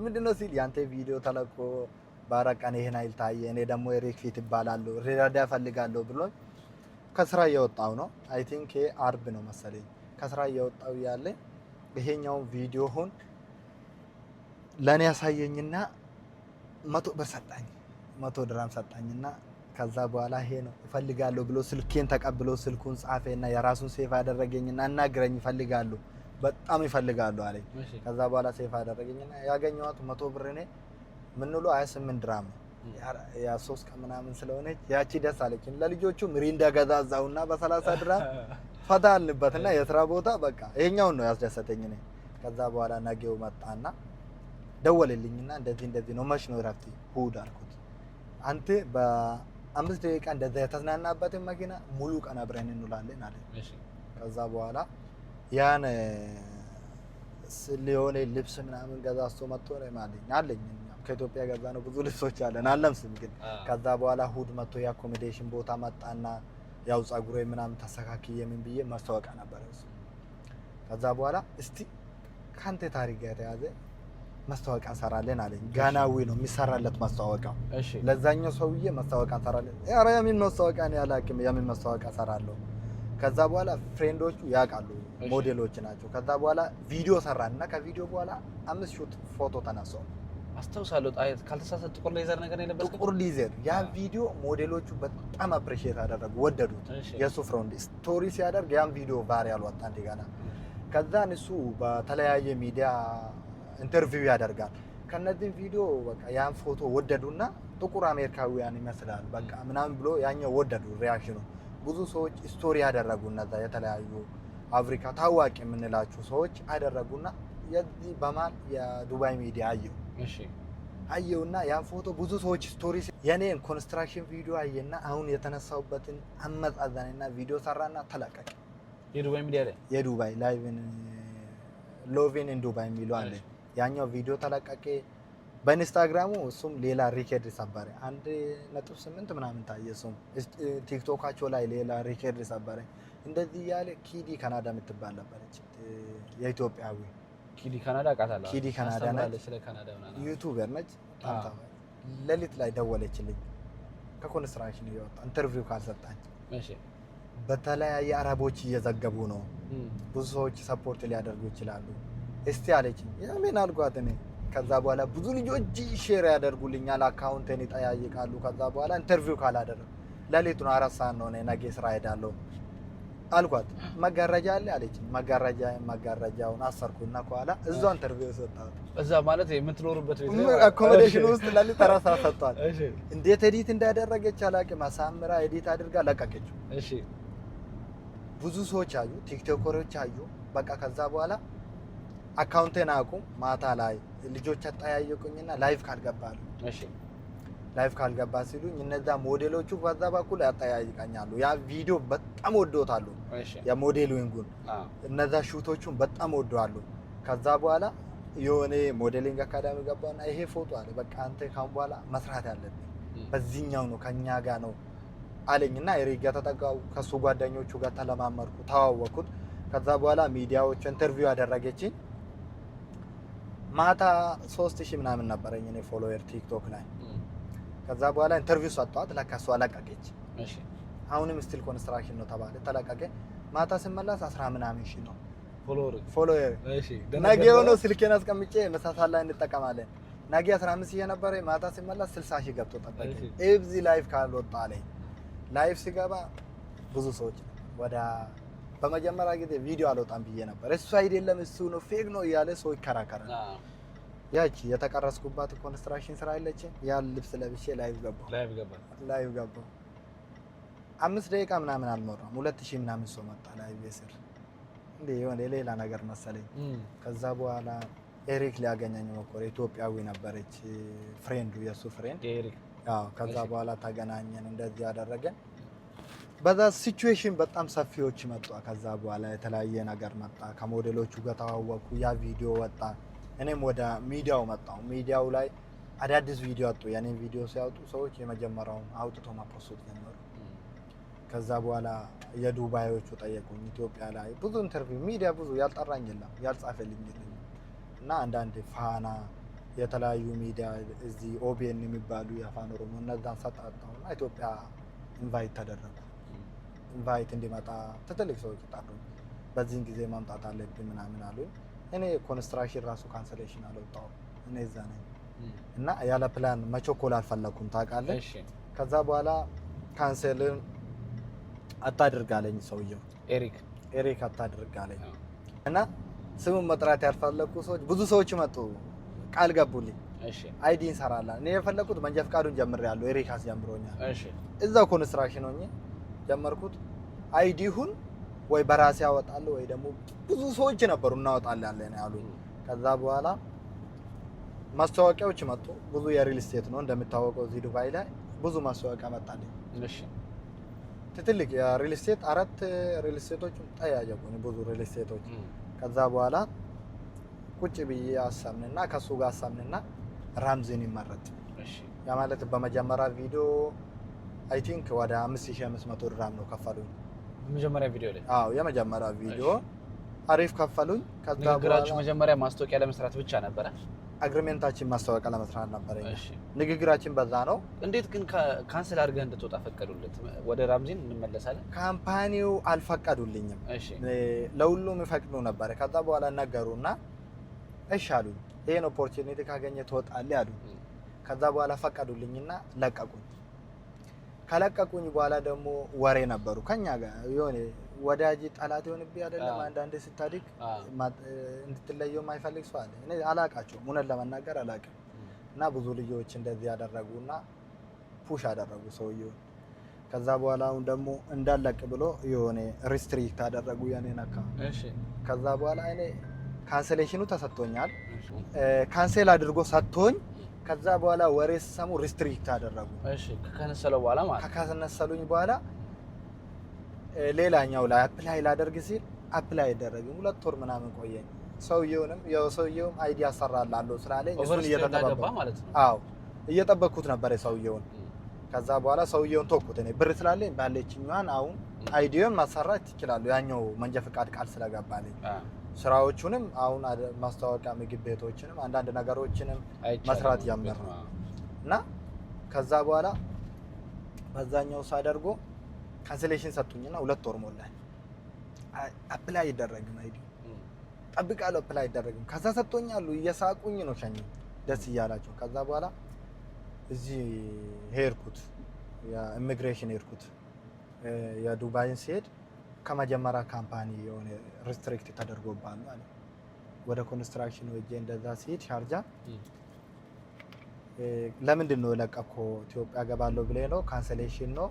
B: ምንድነው ሲል ያንተ ቪዲዮ ተለቆ ባረቀን ይሄን አይል ታየ። እኔ ደግሞ ኤሪክ ፊት እባላለሁ ረዳ ፈልጋለሁ ብሎ ከስራ እየወጣው ነው። አይ ቲንክ አርብ ነው መሰለኝ። ከስራ እየወጣው ያለ ይሄኛው ቪዲዮ ሆን ለኔ ያሳየኝና 100 ብር ሰጣኝ፣ 100 ድራም ሰጣኝና ከዛ በኋላ ይሄ ነው እፈልጋለሁ ብሎ ስልኬን ተቀብሎ ስልኩን ጻፈና የራሱን ሴፍ አደረገኝና አናግረኝ እፈልጋለሁ በጣም ይፈልጋሉ አለኝ። ከዛ በኋላ ሴፍ አደረገኝና ያገኘኋት 100 ብር እኔ ምንሉ 28 ድራም ያ 3 ቀን ምናምን ስለሆነች ያቺ ደስ አለችኝ። ለልጆቹ ምሪንዳ ገዛዛውና በ30 ድራም ፈታ አልንበትና የስራ ቦታ በቃ ይሄኛውን ነው ያስደሰተኝ እኔ። ከዛ በኋላ ነገው መጣና ደወለልኝና እንደዚህ ነው መች ነው እረፍት እሑድ አልኩት። አንተ በ5 ደቂቃ እንደዛ የተዝናናበትን መኪና ሙሉ ቀን አብረን እንውላለን አለ። ከዛ በኋላ ያን ስለሆነ ልብስ ምናምን ገዛዝቶ መጥቶ ነው ማለት አለኝ። ከኢትዮጵያ ገዛ ነው ብዙ ልብሶች አለን አለምስም ግን ከዛ በኋላ እሑድ መጥቶ የአኮሞዴሽን ቦታ መጣና ያው ጸጉሬ ምናምን ተስተካክዬ ምን ብዬ ማስታወቂያ ነበር እሱ። ከዛ በኋላ እስቲ ካንተ ታሪክ ጋር ያዘ ማስታወቂያ እንሰራለን አለኝ። ጋናዊ ነው የሚሰራለት ማስታወቂያ። ለዛኛው ሰውዬ ማስታወቂያ እንሰራለን። ኧረ የምን ማስታወቂያ ነው ያላቅም የምን ማስታወቂያ እሰራለሁ። ከዛ በኋላ ፍሬንዶቹ ያውቃሉ ሞዴሎች ናቸው። ከዛ በኋላ ቪዲዮ ሰራንና ከቪዲዮ በኋላ 5 ሹት ፎቶ ተነሳው
A: አስተውሳለሁ። ካልተሳሳተ ጥቁር ሌዘር ነገር ነው የለበስኩት።
B: ጥቁር ሌዘር ያ ቪዲዮ ሞዴሎቹ በጣም አፕሪሺየት አደረጉ፣ ወደዱት። የሱ ፍሬንድ ስቶሪ ሲያደርግ ያን ቪዲዮ ቫይራል ወጣ እንደገና። ከዛን እሱ በተለያየ ሚዲያ ኢንተርቪው ያደርጋል። ከነዚህ ቪዲዮ በቃ ያን ፎቶ ወደዱና ጥቁር አሜሪካውያን ይመስላል በቃ ምናምን ብሎ ያኛው ወደዱ። ሪአክሽኑ ብዙ ሰዎች ስቶሪ ያደረጉ እነዛ የተለያዩ አፍሪካ ታዋቂ የምንላቸው ሰዎች አደረጉና የዚህ በማል የዱባይ ሚዲያ አየው። አየውና ያን ፎቶ ብዙ ሰዎች ስቶሪ የኔን ኮንስትራክሽን ቪዲዮ አየና አሁን የተነሳውበትን አመጣዛኔና ቪዲዮ ሰራና ተለቀቀ።
A: የዱባይ ሚዲያ ላይ
B: የዱባይ ላይቭን ሎቪን ኢን ዱባይ የሚለው አለ። ያኛው ቪዲዮ ተለቀቀ በኢንስታግራሙ። እሱም ሌላ ሪከርድ ሰበረ 1.8 ምናምን ታየ። እሱም ቲክቶካቸው ላይ ሌላ ሪከርድ ሰበረ። እንደዚህ ያለ ኪዲ ካናዳ የምትባል ነበረች የኢትዮጵያዊ
A: ኪዲ ካናዳ አውቃታለሁ።
B: ኪዲ ካናዳ ነች፣
A: ስለ ካናዳ ምናምን
B: ዩቲዩበር ነች። ሌሊት ላይ ደወለችልኝ ከኮንስትራክሽን እየወጣ ኢንተርቪው ካልሰጣኝ።
A: እሺ
B: በተለያየ አረቦች እየዘገቡ ነው፣ ብዙ ሰዎች ሰፖርት ሊያደርጉ ይችላሉ እስቲ አለችኝ። የምን አልኳት እኔ። ከዛ በኋላ ብዙ ልጆች ሼር ያደርጉልኛል፣ አካውንቴን ይጠያይቃሉ። ከዛ በኋላ ኢንተርቪው ካላደረግ ሌሊቱን 4 ሰዓት ነው፣ እኔ ነገ ስራ ሄዳለሁ አልኳት። መጋረጃ አለ አለችኝ። መጋረጃውን አሰርኩና ከኋላ እዛው ኢንተርቪው ሰጣት።
A: እዛ ማለት የምትኖርበት ቤት ነው፣
B: አኮሞዴሽን ውስጥ ሌሊት ተራሳ ሰጣት። እሺ እንዴት ኤዲት እንዳደረገች አላውቅም። አሳምራ ኤዲት አድርጋ ለቀቀችው።
A: እሺ
B: ብዙ ሰዎች አዩ፣ ቲክቶከሮች አዩ። በቃ ከዛ በኋላ አካውንቴን አቁም ማታ ላይ ልጆች አጠያየቁኝና ላይቭ ካልገባሉ።
A: እሺ
B: ላይቭ ካልገባ ሲሉኝ እነዛ ሞዴሎቹ በዛ በኩል ያጠያይቃኛሉ። ያ ቪዲዮ በጣም ወዶታሉ።
A: እሺ
B: የሞዴሊንጉን እነዛ ሹቶቹን በጣም ወደዋሉ። ከዛ በኋላ የሆነ ሞዴሊንግ አካዳሚ ገባና ይሄ ፎቶ አለ በቃ አንተ ካሁን በኋላ መስራት ያለብህ በዚህኛው ነው ከኛ ጋር ነው አለኝና ኤሪጋ ተጠጋው። ከሱ ጓደኞቹ ጋር ተለማመድኩ፣ ተዋወቅኩት። ከዛ በኋላ ሚዲያዎች ኢንተርቪው ያደረገችኝ ማታ 3000 ምናምን ነበረኝ እኔ ፎሎወር ቲክቶክ ላይ። ከዛ በኋላ ኢንተርቪው ሰጣት፣ ለካ እሷ ለቀቀች። እሺ አሁንም ስቲል ኮንስትራክሽን ነው ተባለ፣ ተለቀቀ። ማታ ስመለስ 10 ምናምን ሺህ ነው ፎሎወር። እሺ ነገ ነው ስልኬን አስቀምጬ መሳሳል ላይ እንጠቀማለን። ነገ 15000 የነበረ ማታ ስመለስ 60000 ገብቶ ጠበቀ። ኤብዚ ላይፍ ካልወጣ አለኝ። ላይፍ ሲገባ ብዙ ሰዎች ወደ በመጀመሪያ ጊዜ ቪዲዮ አልወጣም ብዬ ነበር። እሱ አይደለም እሱ ነው ፌክ ነው እያለ ሰው ይከራከራል። ያቺ የተቀረስኩባት ኮንስትራክሽን ስራ አይለች ያ ልብስ ለብሼ ላይቭ ገባሁ። 5 ደቂቃ ምናምን አልሞላም 2000 ምናምን ሰው መጣ ላይቭ ስር እንዴ የሆነ ሌላ ነገር መሰለኝ። ከዛ በኋላ ኤሪክ ሊያገኘኝ ሞከረ። ኢትዮጵያዊ ነበረች ፍሬንዱ፣ የሱ ፍሬንድ ኤሪክ። ያው ከዛ በኋላ ተገናኘን፣ እንደዚህ ያደረገን። በዛ ሲቹዌሽን በጣም ሰፊዎች መጣ። ከዛ በኋላ የተለያየ ነገር መጣ። ከሞዴሎቹ ጋር ተዋወቁ። ያ ቪዲዮ ወጣ። እኔም ወደ ሚዲያው መጣሁ። ሚዲያው ላይ አዳዲስ ቪዲዮ አጡ። ያኔን ቪዲዮ ሲያወጡ ሰዎች የመጀመሪያውን አውጥቶ ማፖስት ጀመሩ። ከዛ በኋላ የዱባዮቹ ጠየቁኝ። ኢትዮጵያ ላይ ብዙ ኢንተርቪው ሚዲያ ብዙ ያልጠራኝ የለም ያልጻፈልኝ የለም። እና አንዳንድ ፋና የተለያዩ ሚዲያ እዚህ ኦቢኤን የሚባሉ የአፋን ኦሮሞ እነዛን ሰጣጣውና ኢትዮጵያ ኢንቫይት ተደረጉ። ኢንቫይት እንዲመጣ ትልቅ ሰዎች ጠሩኝ። በዚህን ጊዜ ማምጣት አለብኝ ምናምን አሉኝ። እኔ ኮንስትራክሽን ራሱ ካንሰሌሽን አልወጣሁም። እኔ እዛ ነኝ እና ያለ ፕላን መቸኮል አልፈለኩም ታውቃለህ። ከዛ በኋላ ካንሰልን አታድርጋለኝ ሰውየው ኤሪክ አታድርጋለኝ እና ስሙን መጥራት ያልፈለኩ ሰዎች ብዙ ሰዎች መጡ፣ ቃል ገቡልኝ። አይዲ እንሰራለን። እኔ የፈለኩት መንጃ ፈቃዱን ጀምሬያለሁ፣ ኤሪክ አስጀምሮኛል። እዛው ኮንስትራክሽን ሆኜ ጀመርኩት። አይዲሁን ወይ በራሴ ያወጣለሁ ወይ ደግሞ ብዙ ሰዎች ነበሩ እናወጣለን ያሉኝ። ከዛ በኋላ ማስታወቂያዎች መጡ። ብዙ የሪል ስቴት ነው እንደምታወቀው እዚህ ዱባይ ላይ ብዙ ማስታወቂያ መጣልኝ። እሺ ትልቅ የሪል ስቴት 4 ሪል ስቴቶች ጠያየቁኝ፣ ብዙ ሪል ስቴቶች። ከዛ በኋላ ቁጭ ብዬ አሰምንና ከሱ ጋር አሰምንና ራምዚን ይመረጥ። እሺ ያ ማለት በመጀመሪያ ቪዲዮ አይ ቲንክ ወደ 5500 ድራም ነው ከፈሉኝ በመጀመሪያ ቪዲዮ ላይ። አዎ የመጀመሪያ ቪዲዮ አሪፍ ከፈሉኝ። ከዛ በኋላ ንግግራችሁ መጀመሪያ ማስታወቂያ ለመስራት ብቻ ነበረ? አግሪሜንታችን ማስታወቂያ ለመስራት ነበረ። እሺ ንግግራችን በዛ ነው። እንዴት ግን ካንሰል አድርገህ እንድትወጣ ፈቀዱልህ? ወደ ራምዚን እንመለሳለን። ካምፓኒው አልፈቀዱልኝም። እሺ ለሁሉም ይፈቅዱ ነበር። ከዛ በኋላ ነገሩና እሺ አሉኝ። ይሄን ኦፖርቹኒቲ ካገኘ ትወጣለህ አሉ። ከዛ በኋላ ፈቀዱልኝና ለቀቁኝ። ከለቀቁኝ በኋላ ደግሞ ወሬ ነበሩ ከኛ ጋር የሆነ ወዳጅ ጠላት ይሆንብኝ አይደለም። አንዳንዴ ስታድግ እንድትለየው የማይፈልግ ሰው አለ። እኔ አላቃቸውም፣ እውነት ለመናገር አላውቅም። እና ብዙ ልጆች እንደዚህ ያደረጉና ፑሽ አደረጉ ሰውየው። ከዛ በኋላ አሁን ደግሞ እንዳለቅ ብሎ የሆነ ሪስትሪክት አደረጉ የኔን አካውንት። እሺ ከዛ በኋላ እኔ ካንሰሌሽኑ ተሰጥቶኛል። ካንሴል አድርጎ ሰጥቶኝ ከዛ በኋላ ወሬ ሲሰሙ ሪስትሪክት አደረጉ። እሺ ከከነሰለው በኋላ ማለት ከከነሰሉኝ በኋላ ሌላኛው ላይ አፕላይ ላደርግ ሲል አፕላይ አደረግኝ። 2 ወር ምናምን ቆየኝ። ሰውየውም አይዲ አሰራላለሁ ስላለኝ እሱን እየተጠበቅኩ ማለት ነው። አዎ እየጠበቅኩት ነበር ሰውየውን። ከዛ በኋላ ሰውየውን ተውኩት። እኔ ብር ስላለኝ ባለችኛን አሁን አይዲውን ማሰራት ይችላል ያኛው መንጃ ፈቃድ ቃል ስለገባልኝ። ስራዎቹንም አሁን ማስታወቂያ ምግብ ቤቶችንም አንዳንድ ነገሮችንም መስራት ጀመር ነው እና ከዛ በኋላ በዛኛው ሳደርጎ ካንሰሌሽን ሰጡኝና 2 ወር ሞላኝ። አፕላይ ይደረግም አይዲ ጠብቃለሁ አፕላይ ይደረግም ከዛ ሰጥቶኛሉ እየሳቁኝ ነው ሸኝ ደስ እያላቸው ከዛ በኋላ እዚህ ሄድኩት የኢሚግሬሽን ሄድኩት የዱባይን ሲሄድ ከመጀመሪያ ካምፓኒ የሆነ ሪስትሪክት ተደርጎባል ማለት ወደ ኮንስትራክሽን ወጄ እንደዛ ሲሄድ ሻርጃ ለምንድን ነው ለቀቆ ኢትዮጵያ ገባለሁ ብለህ ነው ካንሰሌሽን ነው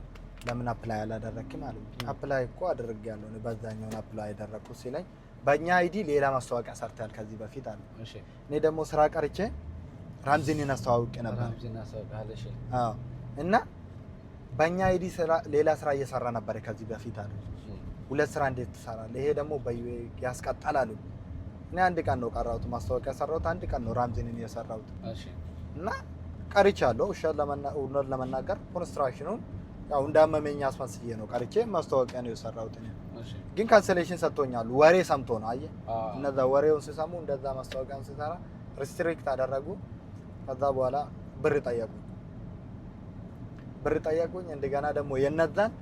B: ለምን አፕላይ አላደረክም አሉ። አፕላይ እኮ አድርጌያለሁ ነው በዛኛው አፕላይ ያደረኩት ሲለኝ በእኛ አይዲ ሌላ ማስታወቂያ ሰርተሃል ከዚህ በፊት አለ። እኔ ደግሞ ስራ ቀርቼ ራምዚንን አስተዋውቄ ነበር። አዎ እና በእኛ አይዲ ሌላ ስራ እየሰራ ነበር ከዚህ በፊት አለ። 2 ስራ እንዴት ትሰራለህ? ይሄ ደግሞ ያስቀጣል አሉ። እኔ አንድ ቀን ነው ቀራሁት ማስታወቂያ ሰራሁት አንድ ቀን ነው ራምዚንን የሰራሁት እና ቀርቻለሁ። እውነት ለመናገር ኮንስትራክሽኑን ያው እንዳመመኝ አስመስዬ ነው ቀርቼ ማስታወቂያ ነው የሰራሁት። ግን ካንሰሌሽን ሰጥቶኛል። ወሬ ሰምቶ ነው አየህ። እነዛ ወሬውን ሲሰሙ እንደዛ ማስታወቂያን ሲሰራ ሪስትሪክት አደረጉ። ከዛ በኋላ ብር ጠየቁኝ። እንደገና ደግሞ የነዛን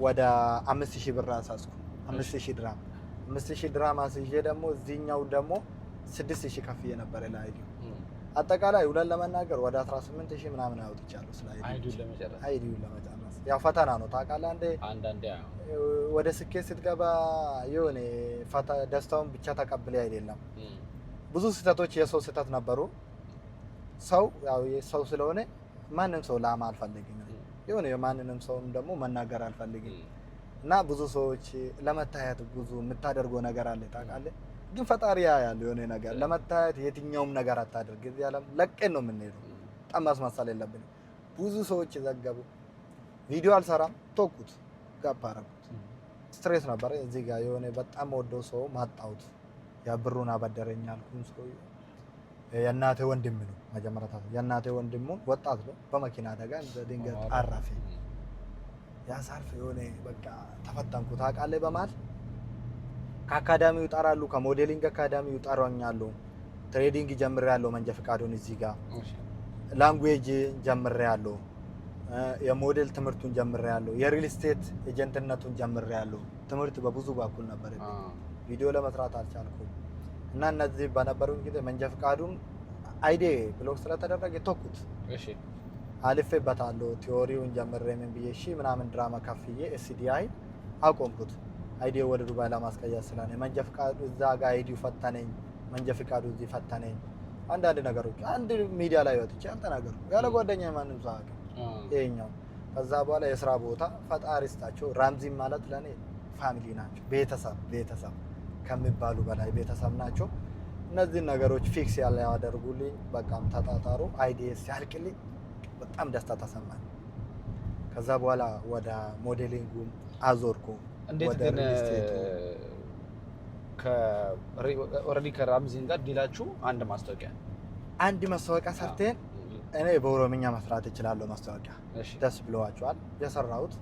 B: ወደ 5000 ብር አሳስኩ። 5000 ድራም አስይዤ ደግሞ እዚህኛው ደግሞ 6000 ከፍዬ ነበር ለአይዲ አጠቃላይ ሁለት ለመናገር ወደ 18000 ምናምን አውጥቻለሁ። አይዲውን ለመጨረስ ያው ፈተና ነው ታውቃለህ። አንዳንዴ ወደ ስኬት ስትገባ የሆነ ደስታውን ብቻ ተቀብለህ አይደለም። ብዙ ስህተቶች የሰው ስህተት ነበሩ። ሰው ያው የሰው ስለሆነ ማንንም ሰው ላማ አልፈልግም። የሆነ የማንንም ሰውም ደግሞ መናገር አልፈልግም እና ብዙ ሰዎች ለመታየት ብዙ የምታደርገው ነገር አለ ታውቃለህ። ግን ፈጣሪ ያያል የሆነ ነገር ለመታየት የትኛውም ነገር አታድርግ። እዚህ ዓለም ለቀን ነው የምንሄደው። በጣም ማስመሰል የለብንም። ብዙ ሰዎች ዘገቡ። ቪዲዮ አልሰራም ተውኩት፣ ጋፕ አደረኩት። ስትሬስ ነበር እዚህ ጋር የሆነ በጣም ወደው ሰው ማጣሁት። ያ ብሩን አበደረኝ አልኩኝ። ሰው የእናቴ ወንድም ነው መጀመሪያ የእናቴ ወንድሙ ወጣት ነው በመኪና አደጋ ድንገት አረፈ። ያሳርፍ የሆነ በቃ ተፈተንኩ ታውቃለህ። በማል ከአካዳሚው ይጣራሉ፣ ከሞዴሊንግ አካዳሚው ይጣራኛሉ። ትሬዲንግ ጀምሬያለሁ፣ መንጃ ፈቃዱን እዚህ ጋር ላንጉዌጅ ጀምሬያለሁ፣ የሞዴል ትምህርቱን ጀምሬያለሁ፣ የሪል ስቴት ኤጀንትነቱን ጀምሬያለሁ። ትምህርት በብዙ በኩል ነበር። ቪዲዮ ለመስራት አልቻልኩም እና እነዚህ በነበሩኝ ጊዜ መንጃ ፈቃዱን አይዲ ብሎክ ስለተደረገ ተውኩት። እሺ አልፌበታለሁ። ቲዮሪውን ጀምሬ ምን ብዬ ምናምን ድራማ ከፍዬ ኤስዲአይ አቆምኩት። አይዲ ወደ ዱባይ ለማስቀየር ስለኔ መንጃ ፈቃዱ እዛ ጋር አይዲው ፈተነኝ፣ መንጃ ፈቃዱ እዚህ ፈተነኝ። አንዳንድ ነገሮች አንድ ሚዲያ ላይ ወጥቼ አልተናገርኩ ያለ ጓደኛዬ ማንም ሰው አያውቅም። ይሄኛው ከዛ በኋላ የስራ ቦታ ፈጣሪ ስጣቸው። ራምዚን ማለት ለኔ ፋሚሊ ናቸው፣ ቤተሰብ ከሚባሉ በላይ ቤተሰብ ናቸው። እነዚህን ነገሮች ፊክስ ያደርጉልኝ። በቃም ተጣጣሩ። አይዲኤስ ያልቅልኝ በጣም ደስታ ተሰማኝ። ከዛ በኋላ ወደ ሞዴሊንጉ አዞርኩ።
A: እንዴት ግን ኦልሬዲ ከራምዚን ጋር ዲላችሁ አንድ ማስታወቂያ ሰርተን እኔ በኦሮምኛ መስራት እችላለሁ። ማስታወቂያ ደስ ብለዋቸዋል የሰራሁት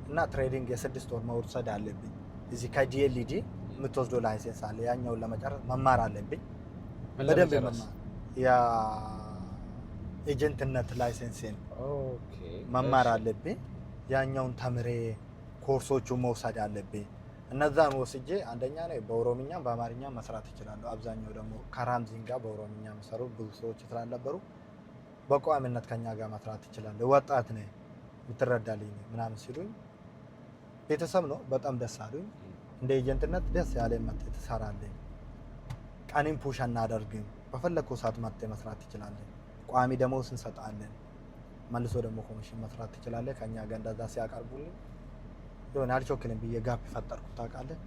A: እና ትሬዲንግ የ6 ወር መውሰድ አለብኝ። እዚህ ከዲኤልዲ የምትወስደው ላይሰንስ አለ። ያኛውን ለመጨረስ መማር አለብኝ በደንብ መማር ኤጀንትነት ላይሰንስን መማር አለብኝ። ያኛውን ተምሬ ኮርሶቹን መውሰድ አለብኝ። እነዛን ወስጄ አንደኛ ላይ በኦሮምኛም በአማርኛም መስራት እችላለሁ። አብዛኛው ደግሞ ከራምዚን ጋር በኦሮምኛ የሚሰሩ ብዙ ሰዎች ስላልነበሩ በቋሚነት ከኛ ጋር መስራት እችላለሁ። ወጣት ነኝ የምትረዳልኝ ምናምን ሲሉኝ ቤተሰብ ነው በጣም ደስ አሉኝ። እንደ ኤጀንትነት ደስ ያለኝ መጥተህ ትሰራለህ፣ ቀንም ፑሽ አናደርግም፣ በፈለግከው ሰዓት መጥተህ መስራት ትችላለህ፣ ቋሚ ደሞዝ እንሰጣለን፣ መልሶ ደግሞ ኮሚሽን መስራት ትችላለህ ከኛ ጋር እንደዛ ሲያቀርቡልኝ የሆነ አልቾክልም ብዬ ጋፕ ፈጠርኩት ታውቃለህ።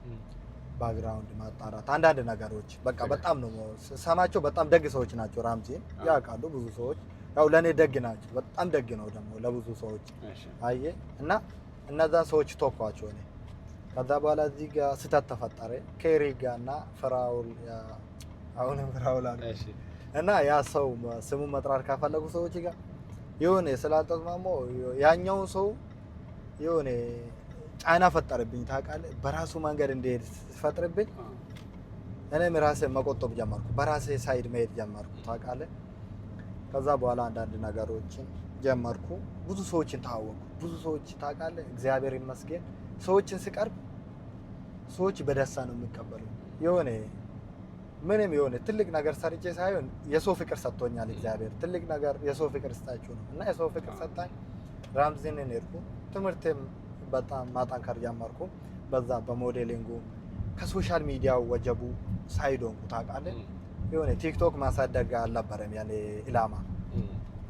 A: ባክግራውንድ ማጣራት አንዳንድ ነገሮች በቃ በጣም ነው ሰማቸው። በጣም ደግ ሰዎች ናቸው። ራምዚን ያውቃሉ ብዙ ሰዎች። ያው ለኔ ደግ ናቸው፣ በጣም ደግ ነው ደግሞ ለብዙ ሰዎች አየህ። እና እነዛ ሰዎች ተኳቸው እኔ። ከዛ በኋላ እዚህ ጋር ስህተት ተፈጠረ ከሪ ጋር እና ፍራውል አሁንም ፍራውል አለ እና ያ ሰው ስሙን መጥራት ካፈለጉ ሰዎች ጋር የሆነ ስላልተስማሙ ያኛውን ሰው የሆነ
B: ጫና ፈጠረብኝ ታውቃለህ። በራሱ መንገድ እንዲሄድ ሲፈጥርብኝ እኔም ራሴን መቆጠብ ጀመርኩ። በራሴ ሳይድ መሄድ ጀመርኩ ታውቃለህ። ከዛ በኋላ አንዳንድ ነገሮችን ጀመርኩ። ብዙ ሰዎችን ተዋወቅኩ። ብዙ ሰዎች ታውቃለህ፣ እግዚአብሔር ይመስገን ሰዎችን ስቀርብ ሰዎች በደስታ ነው የሚቀበሉ። የሆነ ምንም የሆነ ትልቅ ነገር ሰርቼ ሳይሆን የሰው ፍቅር ሰጥቶኛል እግዚአብሔር። ትልቅ ነገር የሰው ፍቅር ስጣችሁ ነው እና የሰው ፍቅር ሰጣኝ። ራምዚንን ሄድኩ። ትምህርቴም በጣም ማጠንከር ጀመርኩ። በዛ በሞዴሊንጉ ከሶሻል ሚዲያው ወጀቡ ሳይድ ሆንኩ ታውቃለህ። የሆነ ቲክቶክ ማሳደግ አልነበረም ያኔ ኢላማ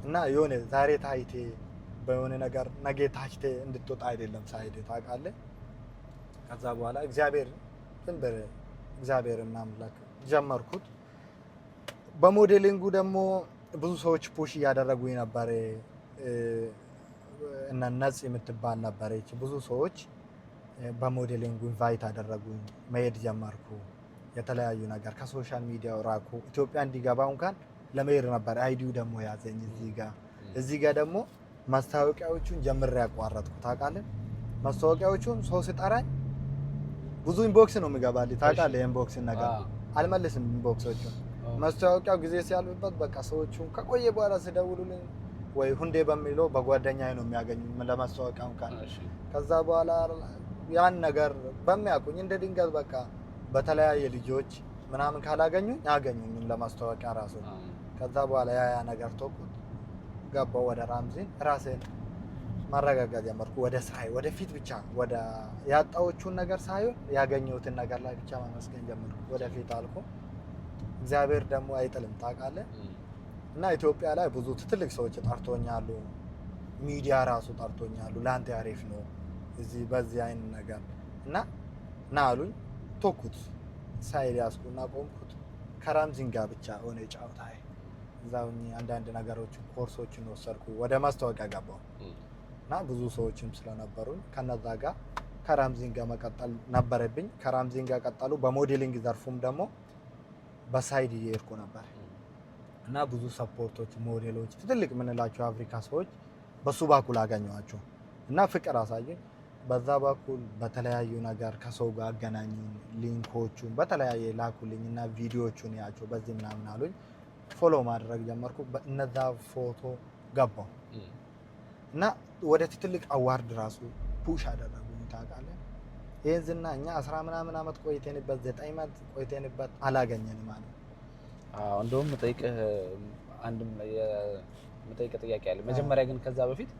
B: እና የሆነ ዛሬ ታይቴ በሆነ ነገር ነገ ታችቴ እንድትወጣ አይደለም ሳይድ ታውቃለህ። ከዛ በኋላ እግዚአብሔርን ማምለክ ጀመርኩት። በሞዴሊንጉ ደግሞ ብዙ ሰዎች ፑሽ እያደረጉኝ ነበር። እና ነጽ የምትባል ነበረች። ብዙ ሰዎች በሞዴሊንጉ ኢንቫይት አደረጉኝ። መሄድ ጀመርኩ። የተለያዩ ነገር ከሶሻል ሚዲያው ራኩ። ኢትዮጵያ እንዲገባ እንኳን ለመሄድ ነበር። አይዲው ደግሞ ያዘኝ እዚህ ጋር ደግሞ ማስታወቂያዎቹን ጀምሬ ያቋረጥኩ ታውቃለህ። ማስታወቂያዎቹን ሰው ሲጠራኝ ብዙ ኢንቦክስ ነው የሚገባልኝ ታውቃለህ። ኢንቦክስን ነገር አልመልስም። ኢንቦክሶቹን ማስታወቂያው ጊዜ ሲያልፍበት በቃ ሰዎቹ ከቆየ በኋላ ሲደውሉልኝ ወይ ሁንዴ በሚለው በጓደኛዬ ነው የሚያገኙኝ ለማስታወቂያው እንኳን። ከዛ በኋላ ያን ነገር በሚያውቁኝ እንደ ድንገት በቃ በተለያየ ልጆች ምናምን ካላገኙኝ አያገኙኝም ለማስታወቂያ ራሱ። ከዛ በኋላ ያ ነገር ተውኩት። ገባው ወደ ራምዚን ራሴን ማረጋጋት ጀመርኩ። ወደ ስራዬ ወደፊት ብቻ ወደ ያጣዎቹን ነገር ሳይሆን ያገኘሁትን ነገር ላይ ብቻ ማመስገን ጀመርኩ። ወደፊት አልኩ። እግዚአብሔር ደግሞ አይጥልም ታውቃለህ። እና ኢትዮጵያ ላይ ብዙ ትልቅ ሰዎች ጠርቶኛሉ። ሚዲያ ራሱ ጠርቶኛሉ። ለአንተ አሪፍ ነው እዚህ በዚህ አይነት ነገር እና አሉኝ። ተውኩት። ሳይድ ያዝኩና ቆምኩት። ከራምዚን ጋር ብቻ ሆነ ጫውታዬ እዛው አንዳንድ ነገሮችን ኮርሶችን ወሰድኩ። ወደ ማስታወቂያ ገባሁ እና ብዙ ሰዎችም ስለነበሩኝ ከነዛ ጋር ከራምዚን ጋር መቀጠል ነበረብኝ። ከራምዚን ጋር ቀጠሉ። በሞዴሊንግ ዘርፉም ደግሞ በሳይድ እየሄድኩ ነበር እና ብዙ ሰፖርቶች ሞዴሎች ትልቅ የምንላቸው አፍሪካ ሰዎች በሱ በኩል አገኘኋቸው እና ፍቅር አሳየኝ። በዛ በኩል በተለያዩ ነገር ከሰው ጋር አገናኙኝ። ሊንኮቹን በተለያየ ላኩልኝ እና ቪዲዮቹን ያቸው በዚህ ምናምን አሉኝ። ፎሎ ማድረግ ጀመርኩ። እነዛ ፎቶ ገባሁ እና ወደ ትልቅ አዋርድ ራሱ ፑሽ አደረጉኝ ታውቃለህ። ይህን ዝና እኛ 10 ምናምን ዓመት ቆይተንበት 9 ዓመት ቆይተንበት አላገኘንም ማለት ነው።
A: እንደውም የምጠይቅህ ጥያቄ አለ። መጀመሪያ ግን ከዛ በፊት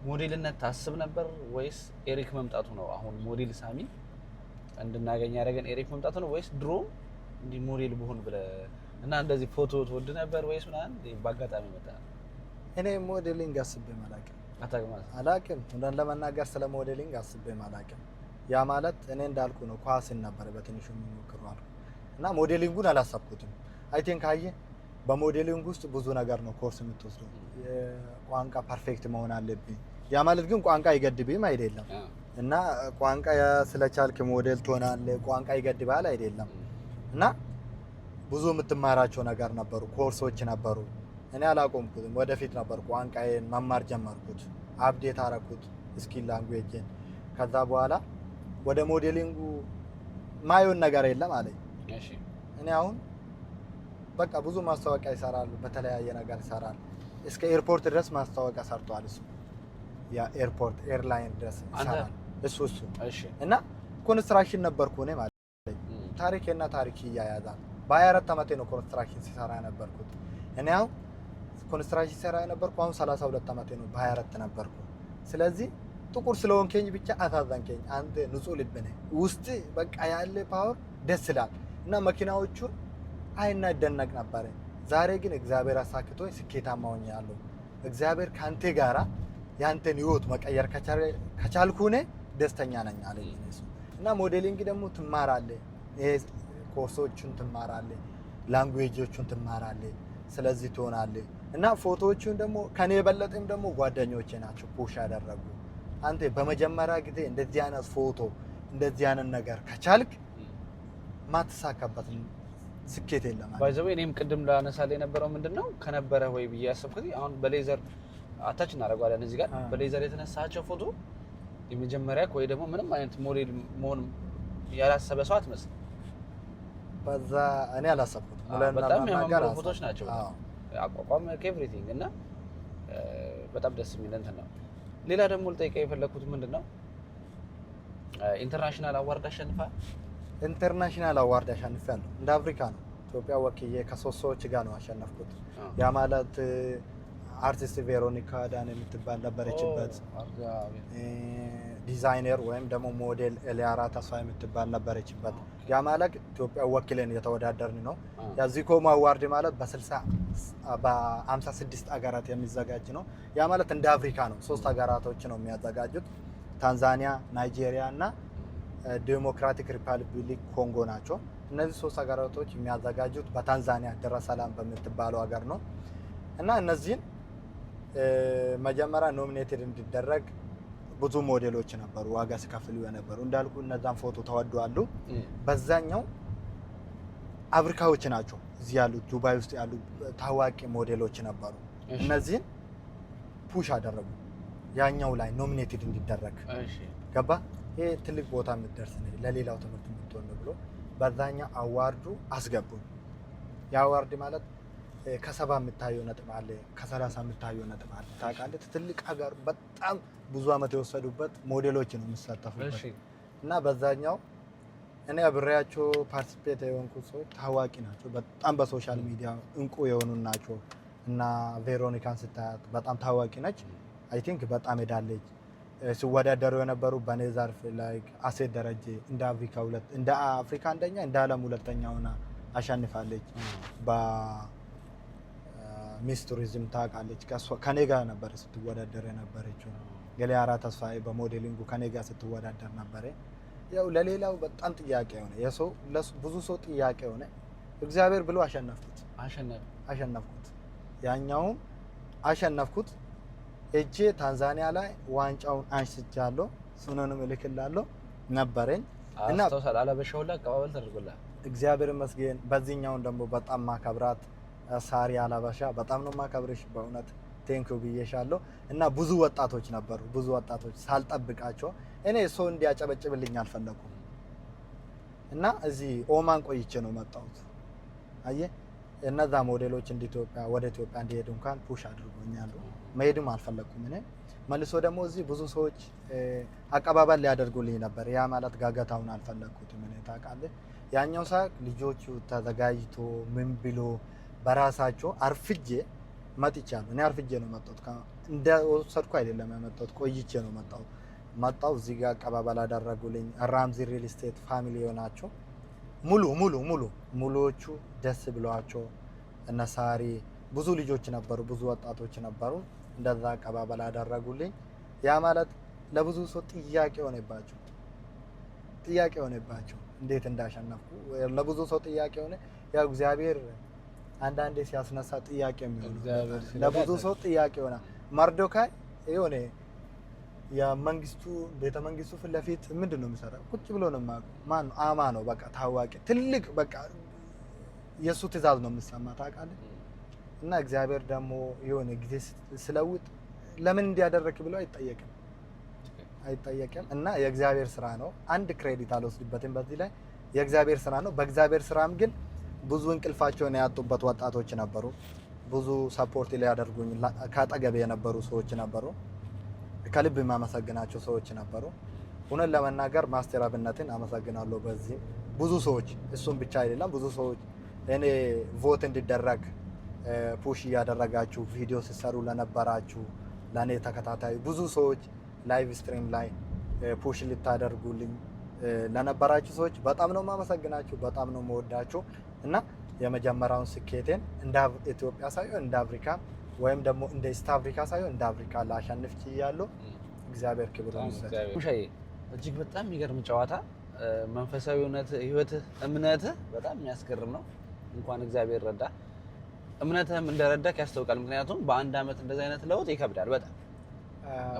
A: ሞዴልነት ታስብ ነበር ወይስ ኤሪክ መምጣቱ ነው? አሁን ሞዴል ሳሚ እንድናገኝ ያደረገን ኤሪክ መምጣቱ ነው ወይስ ድሮ እንዲህ ሞዴል ብሆን ብለህ እና እንደዚህ ፎቶ ትወድ ነበር ወይስ ምናምን በአጋጣሚ መጣ?
B: እኔ ሞዴሊንግ አስቤም አላውቅም። እንደን ለመናገር ስለ ሞዴሊንግ አስቤም አላውቅም። ያ ማለት እኔ እንዳልኩ ነው። ኳስን ነበር በትንሹ የሚሞክረው አልኩ እና ሞዴሊንጉን አላሰብኩትም። አይ ቲንክ አየህ በሞዴሊንግ ውስጥ ብዙ ነገር ነው ኮርስ የምትወስደው። ቋንቋ ፐርፌክት መሆን አለብኝ። ያ ማለት ግን ቋንቋ አይገድብም አይደለም። እና ቋንቋ ስለቻልክ ሞዴል ትሆናለህ ቋንቋ ይገድባል አይደለም። እና ብዙ የምትማራቸው ነገር ነበሩ፣ ኮርሶች ነበሩ። እኔ አላቆምኩትም። ወደፊት ነበር ቋንቋዬን መማር ጀመርኩት። አፕዴት አረኩት ስኪል ላንጉዌጅን። ከዛ በኋላ ወደ ሞዴሊንጉ ማየውን ነገር የለም አለኝ። እኔ አሁን በቃ ብዙ ማስታወቂያ ይሰራል፣ በተለያየ ነገር ይሰራል። እስከ ኤርፖርት ድረስ ማስታወቂያ ሰርቷል እሱ። ያ ኤርፖርት ኤርላይን ድረስ ይሰራል እሱ። እና ኮንስትራክሽን ነበርኩ እኔ ማለት ታሪክና ታሪክ እያያዛል። በ24 ዓመቴ ነው ኮንስትራክሽን ሲሰራ ነበርኩት። እኔ አሁን ኮንስትራክሽን ሲሰራ ነበርኩ። አሁን 32 ዓመቴ ነው፣ በ24 ነበርኩ። ስለዚህ ጥቁር ስለሆንከኝ ብቻ አሳዘንከኝ። አንተ ንጹህ ልብ ነህ፣ ውስጥ በቃ ያለ ፓወር ደስ ይላል። እና መኪናዎቹን አይና ይደነቅ ነበር። ዛሬ ግን እግዚአብሔር አሳክቶኝ ስኬታማ ሆኛለሁ። እግዚአብሔር ካንተ ጋራ ያንተን ህይወት መቀየር ከቻልኩ እኔ ደስተኛ ነኝ አለኝ እሱ። እና ሞዴሊንግ ደግሞ ትማራለህ፣ ኮርሶቹን ትማራለህ፣ ላንጉዌጆቹን ትማራለህ። ስለዚህ ትሆናለህ። እና ፎቶዎቹን ደግሞ ከኔ የበለጠም ደግሞ ጓደኞቼ ናቸው ፑሽ ያደረጉ። አንተ በመጀመሪያ ጊዜ እንደዚህ አይነት ፎቶ እንደዚህ አይነት ነገር ከቻልክ ማትሳካበት ስኬት የለም።
A: ባይዘው እኔም ቅድም ላነሳልህ የነበረው ምንድነው ከነበረ ወይ ብዬ ያሰብኩት አሁን በሌዘር አታች እናደርገዋለን እዚህ ጋር በሌዘር የተነሳቸው ፎቶ የመጀመሪያ ወይ ደግሞ ምንም አይነት ሞዴል መሆን ያላሰበ ሰው አትመስል።
B: በዛ እኔ አላሰብኩት
A: በጣም የሚያማምሩ ፎቶች ናቸው። አቋቋም ኤቭሪቲንግ እና በጣም ደስ የሚል እንትን ነው። ሌላ ደግሞ ልጠይቀህ የፈለኩት ምንድነው ኢንተርናሽናል አዋርድ አሸንፋል?
B: ኢንተርናሽናል አዋርድ አሸንፋለሁ። እንደ አፍሪካ ነው ኢትዮጵያ ወክዬ ከሶስት ሰዎች ጋር ነው አሸነፍኩት። ያ ማለት አርቲስት ቬሮኒካ ዳን የምትባል ነበረችበት፣ ዲዛይነር ወይም ደግሞ ሞዴል ኤሊያራ ተስፋ የምትባል ነበረችበት። ያ ማለት ኢትዮጵያ ወክለን የተወዳደርን ነው። የዚኮም አዋርድ ማለት በ56 ሀገራት የሚዘጋጅ ነው። ያ ማለት እንደ አፍሪካ ነው። 3 ሀገራቶች ነው የሚያዘጋጁት፣ ታንዛኒያ፣ ናይጄሪያ እና ዴሞክራቲክ ሪፐብሊክ ኮንጎ ናቸው። እነዚህ 3 ሀገራቶች የሚያዘጋጁት በታንዛኒያ ደረ ሰላም በምትባለው ሀገር ነው እና እነዚህን መጀመሪያ ኖሚኔትድ እንዲደረግ ብዙ ሞዴሎች ነበሩ ዋጋ ሲከፍሉ የነበሩ እንዳልኩ እነዛን ፎቶ ተወደዋሉ። በዛኛው አፍሪካዎች ናቸው እዚህ ያሉት ዱባይ ውስጥ ያሉ ታዋቂ ሞዴሎች ነበሩ። እነዚህን ፑሽ አደረጉ ያኛው ላይ ኖሚኔትድ እንዲደረግ ገባ። ይሄ ትልቅ ቦታ የምትደርስ ነው ለሌላው ትምህርት የምትሆን ብሎ በዛኛው አዋርዱ አስገቡን። የአዋርድ ማለት ከ70 የምታየው ነጥብ አለ፣ ከ30 የምታየው ነጥብ አለ። ታውቃለህ ትልቅ ሀገር በጣም ብዙ አመት የወሰዱበት ሞዴሎች ነው የሚሳተፉበት እና በዛኛው እኔ አብሬያቸው ፓርቲሲፔት የሆንኩት ሰዎች ታዋቂ ናቸው። በጣም በሶሻል ሚዲያ እንቁ የሆኑ ናቸው እና ቬሮኒካን ስታያት በጣም ታዋቂ ነች። አይ ቲንክ በጣም ሄዳለች። ሲወዳደሩ የነበሩ በኔ ዘርፍ ላይ አሴት ደረጀ እንደ አፍሪካ አንደኛ እንደ ዓለም ሁለተኛ ሆና አሸንፋለች። በሚስ ቱሪዝም ታውቃለች። ከኔ ጋር ነበር ስትወዳደር የነበረችው። ኤሊያራ ተስፋዬ በሞዴሊንጉ ከኔ ጋር ስትወዳደር ነበር። ያው ለሌላው በጣም ጥያቄ ሆነ፣ የሰው ብዙ ሰው ጥያቄ ሆነ። እግዚአብሔር ብሎ አሸነፍኩት። ያኛውም አሸነፍኩት። እጄ ታንዛኒያ ላይ ዋንጫውን አንስቻለሁ። ሱነንም እልክላለሁ ነበረኝ እና
A: አለበሻውላ አቀባበል ተደርጎላል።
B: እግዚአብሔር ይመስገን። በዚህኛውን ደግሞ በጣም ማከብራት ሳሪ አለበሻ በጣም ነው ማከብርሽ በእውነት ቴንኪው ብዬሻለሁ። እና ብዙ ወጣቶች ነበሩ፣ ብዙ ወጣቶች ሳልጠብቃቸው እኔ ሰው እንዲያጨበጭብልኝ አልፈለኩም እና እዚህ ኦማን ቆይቼ ነው መጣሁት። አየህ እነዛ ሞዴሎች ወደ ኢትዮጵያ እንዲሄዱ እንኳን ፑሽ አድርጎኛል። መሄድም አልፈለኩም እኔ መልሶ ደግሞ እዚህ ብዙ ሰዎች አቀባበል ሊያደርጉልኝ ነበር። ያ ማለት ጋጋታውን አልፈለኩትም እኔ ታውቃለህ። ያኛው ሰዓት ልጆቹ ተዘጋጅቶ ምን ብሎ በራሳቸው አርፍጄ መጥቻለሁ። እኔ አርፍጄ ነው መጣሁት። እንደወሰድኩ አይደለም የመጣሁት፣ ቆይቼ ነው መጣሁ። እዚህ ጋር አቀባበል አደረጉልኝ። ራምዚ ሪል ስቴት ፋሚሊ ናቸው ሙሉዎቹ ደስ ብለዋቸው እነ ሳሪ ብዙ ልጆች ነበሩ፣ ብዙ ወጣቶች ነበሩ። እንደዛ አቀባበል አደረጉልኝ። ያ ማለት ለብዙ ሰው ጥያቄ ሆነባቸው እንዴት እንዳሸነፍኩ ለብዙ ሰው ጥያቄ ሆነ። ያው እግዚአብሔር አንዳንዴ ሲያስነሳ ጥያቄ የሚሆን ለብዙ ሰው ጥያቄ ሆነ። መርዶካይ የሆነ የመንግስቱ ቤተ መንግስቱ ፊት ለፊት ምንድን ነው የሚሰራው? ቁጭ ብሎ ነው ማን አማ ነው በቃ ታዋቂ ትልቅ በቃ የሱ ትእዛዝ ነው የሚሰማ ታውቃለህ። እና እግዚአብሔር ደግሞ የሆነ ጊዜ ስለውጥ ለምን እንዲያደርክ ብሎ አይጠየቅም። እና የእግዚአብሔር ስራ ነው። አንድ ክሬዲት አልወስድበትም በዚህ ላይ የእግዚአብሔር ስራ ነው። በእግዚአብሔር ስራም ግን ብዙ እንቅልፋቸውን ያጡበት ወጣቶች ነበሩ። ብዙ ሰፖርት ሊያደርጉኝ ከአጠገቤ የነበሩ ሰዎች ነበሩ። ከልብ የማመሰግናቸው ሰዎች ነበሩ። እውነት ለመናገር ማስተር አብነትን አመሰግናለሁ። በዚህ ብዙ ሰዎች እሱም ብቻ አይደለም ብዙ ሰዎች እኔ ቮት እንዲደረግ ፑሽ እያደረጋችሁ ቪዲዮ ሲሰሩ ለነበራችሁ ለኔ ተከታታይ ብዙ ሰዎች ላይቭ ስትሪም ላይ ፑሽ ልታደርጉልኝ ለነበራችሁ ሰዎች በጣም ነው የማመሰግናችሁ፣ በጣም ነው የምወዳችሁ እና የመጀመሪያውን ስኬቴን እንደ ኢትዮጵያ ሳይሆን እንደ አፍሪካ ወይም ደግሞ እንደ ኢስት አፍሪካ ሳይሆን እንደ አፍሪካ ላሸንፍ ችያለሁ። እግዚአብሔር ክብር ይስጥ።
A: ሙሻዬ እጅግ በጣም የሚገርም ጨዋታ፣ መንፈሳዊነት፣ ህይወትህ፣ እምነትህ በጣም የሚያስገርም ነው። እንኳን እግዚአብሔር ረዳ፣ እምነትህም እንደረዳክ ያስታውቃል። ምክንያቱም በአንድ አመት እንደዚህ አይነት ለውጥ ይከብዳል በጣም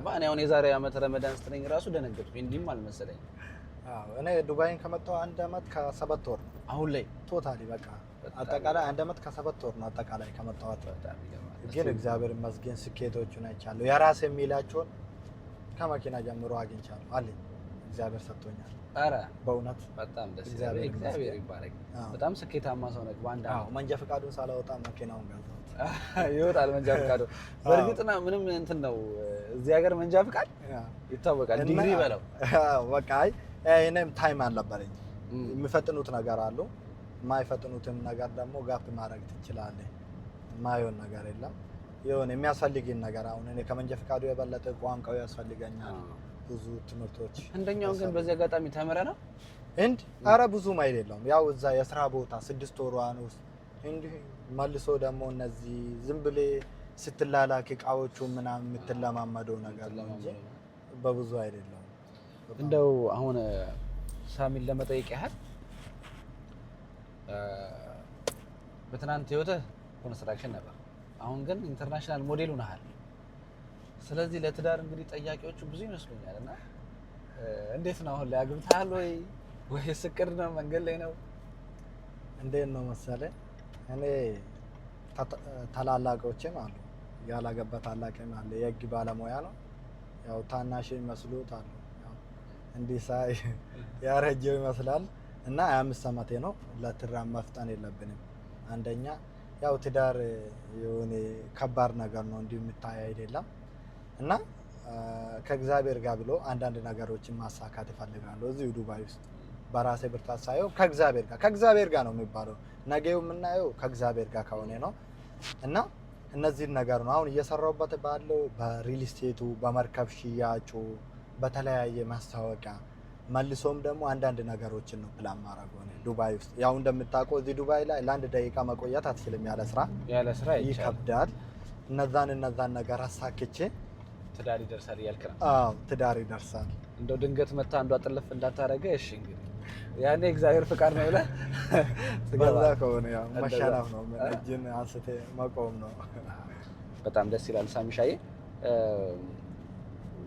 A: እኔ አሁን የዛሬ አመት ረመዳን ስትለኝ ራሱ ደነገጥኩኝ። እንዲህም አልመሰለኝ።
B: እኔ ዱባይን ከመጣሁ 1 አመት ከ7 ወር
A: አሁን ላይ
B: ቶታሊ በቃ አጠቃላይ 1 ዓመት ከ7 ወር ነው አጠቃላይ ከመጣሁት። ግን እግዚአብሔር ይመስገን ስኬቶቹን አይቻለሁ። የራሴ የሚላቸውን ከመኪና ጀምሮ አግኝቻለሁ አለኝ። እግዚአብሔር ሰጥቶኛል።
A: ኧረ
B: በእውነት
A: በጣም ደስ ይላል። እግዚአብሔር ይባረክ። በጣም ስኬታማ ሰው ነህ። በአንድ አመት
B: መንጃ ፈቃዱን ሳላወጣ መኪናውን ገዛሁት።
A: ይወጣል መንጃ ፈቃዱ። በእርግጥና ምንም እንትን ነው እዚህ ሀገር መንጃ ፈቃድ ይታወቃል። ዲግሪ በለው
B: በቃ እኔም ታይም አልነበረኝ። የሚፈጥኑት ነገር አሉ፣ የማይፈጥኑትም ነገር ደግሞ ጋፕ ማድረግ ትችላለህ። የማይሆን ነገር የለም። የሆነ የሚያስፈልግን ነገር አሁን እኔ ከመንጃ ፈቃዱ የበለጠ ቋንቋው ያስፈልገኛል። ብዙ ትምህርቶች
A: እንደኛው ግን በዚህ አጋጣሚ ተምረህ ነው
B: እንድ አረ ብዙም አይደለም። ያው እዛ የስራ ቦታ 6 ወሯን ውስጥ እንዲህ መልሶ ደግሞ እነዚህ ዝም ብለህ ስትላላክ እቃዎቹ ምናምን የምትለማመደው ነገር ነው እንጂ በብዙ አይደለም።
A: እንደው አሁን ሳሚን ለመጠየቅ ያህል በትናንት ህይወትህ ኮንስትራክሽን ነበር፣ አሁን ግን ኢንተርናሽናል ሞዴል ሆነሃል። ስለዚህ ለትዳር እንግዲህ ጠያቂዎቹ ብዙ ይመስሉኛል እና እንዴት ነው አሁን ላይ አግብተሃል ወይስ እቅድ ነው መንገድ ላይ ነው?
B: እንዴት ነው መሰለህ እኔ ታላላቆችም አሉ፣ ያላገባ ታላቅም አለ። የህግ ባለሙያ ነው። ያው ታናሽ ይመስሉት አሉ። ያው እንዲህ ሳይ ያረጀው ይመስላል እና 25 ዓመቴ ነው። ለትዳር መፍጠን የለብንም። አንደኛ ያው ትዳር የሆነ ከባድ ነገር ነው፣ እንዲሁ የምታይ አይደለም እና ከእግዚአብሔር ጋር ብሎ አንዳንድ ነገሮችን ማሳካት ይፈልጋሉ። እዚሁ ዱባይ ውስጥ በራሴ ብርታት ሳይሆን ከእግዚአብሔር ጋር ነው የሚባለው። ነገው የምናየው ከእግዚአብሔር ጋር ከሆነ ነው እና እነዚህን ነገር ነው አሁን እየሰራሁበት ባለው በሪል ስቴቱ፣ በመርከብ ሽያጩ፣ በተለያየ ማስታወቂያ መልሶም ደግሞ አንዳንድ ነገሮችን ነው ፕላን ማድረግ ሆነ ዱባይ ውስጥ። ያው እንደምታውቀው እዚህ ዱባይ ላይ ለአንድ ደቂቃ መቆየት አትችልም፣ ያለ ስራ ይከብዳል። እነዛን ነገር አሳክቼ
A: ትዳር ይደርሳል እያልክ ነው?
B: አዎ ትዳር ይደርሳል።
A: እንደው ድንገት መታ አንዷ ጥልፍ እንዳታረገ። እሺ እንግዲህ ያኔ እግዚአብሔር ፍቃድ ነው ብለህ
B: በዛ ከሆነ ያው መሸነፍ ነው፣ እጅን አንስቴ መቆም ነው።
A: በጣም ደስ ይላል ሳሚሻዬ።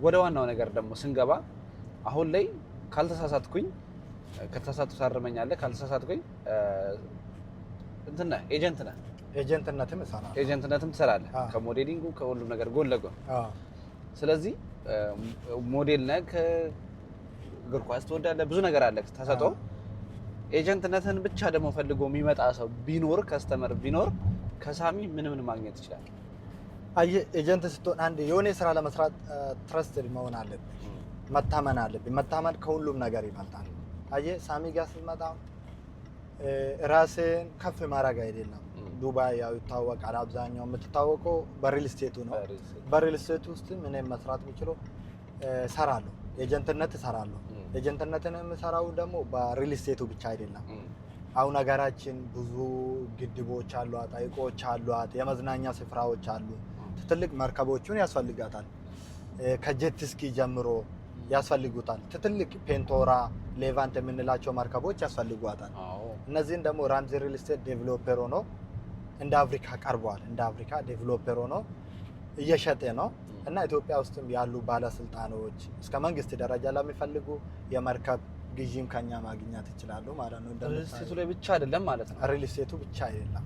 A: ወደ ዋናው ነገር ደግሞ ስንገባ አሁን ላይ ካልተሳሳትኩኝ፣ ከተሳሳትኩ ታርመኛለህ፣ ካልተሳሳትኩኝ እንትን ነህ ኤጀንት ነህ? ኤጀንትነትም ትሰራለህ ከሞዴሊንጉ ከሁሉም ነገር ጎን ለጎን። ስለዚህ ሞዴል ነህ፣ እግር ኳስ ትወዳለህ፣ ብዙ ነገር አለ ተሰጥቶ። ኤጀንትነትን ብቻ ደግሞ ፈልጎ የሚመጣ ሰው ቢኖር፣ ከስተመር ቢኖር ከሳሚ ምን ማግኘት ይችላል?
B: አየህ ኤጀንት ስትሆን አንድ የሆነ ስራ ለመስራት ትረስትድ መሆን አለብህ፣ መታመን አለብህ። መታመን ከሁሉም ነገር ይበልጣል። አየህ ሳሚ ጋር ስትመጣ ራስን ከፍ ማድረግ አይደለም። ዱባይ ያው ይታወቃል፣ አብዛኛው የምትታወቀው በሪል ስቴቱ ነው። በሪል ስቴቱ ውስጥ ምን መስራት የሚችለው ሰራለሁ፣ ኤጀንትነት እሰራለሁ። ኤጀንትነትን የምሰራው ደግሞ በሪል ስቴቱ ብቻ አይደለም። አሁን ሀገራችን ብዙ ግድቦች አሏት፣ ሐይቆች አሏት፣ የመዝናኛ ስፍራዎች አሉ። ትልቅ መርከቦቹን ያስፈልጋታል። ከጀት ስኪ ጀምሮ ያስፈልጉታል። ትልቅ ፔንቶራ፣ ሌቫንት የምንላቸው መርከቦች ያስፈልጓታል። እነዚህን ደግሞ ራምዚ ሪል ስቴት ዴቨሎፐር ሆኖ እንደ አፍሪካ ቀርቧል። እንደ አፍሪካ ዴቨሎፐር ሆኖ እየሸጠ ነው እና ኢትዮጵያ ውስጥም ያሉ ባለስልጣኖች እስከ መንግስት ደረጃ ለሚፈልጉ የመርከብ ግዢም ከኛ ማግኘት ይችላሉ ማለት ነው።
A: ሪል ስቴቱ ላይ ብቻ አይደለም ማለት ነው።
B: ሪል ስቴቱ ብቻ አይደለም፣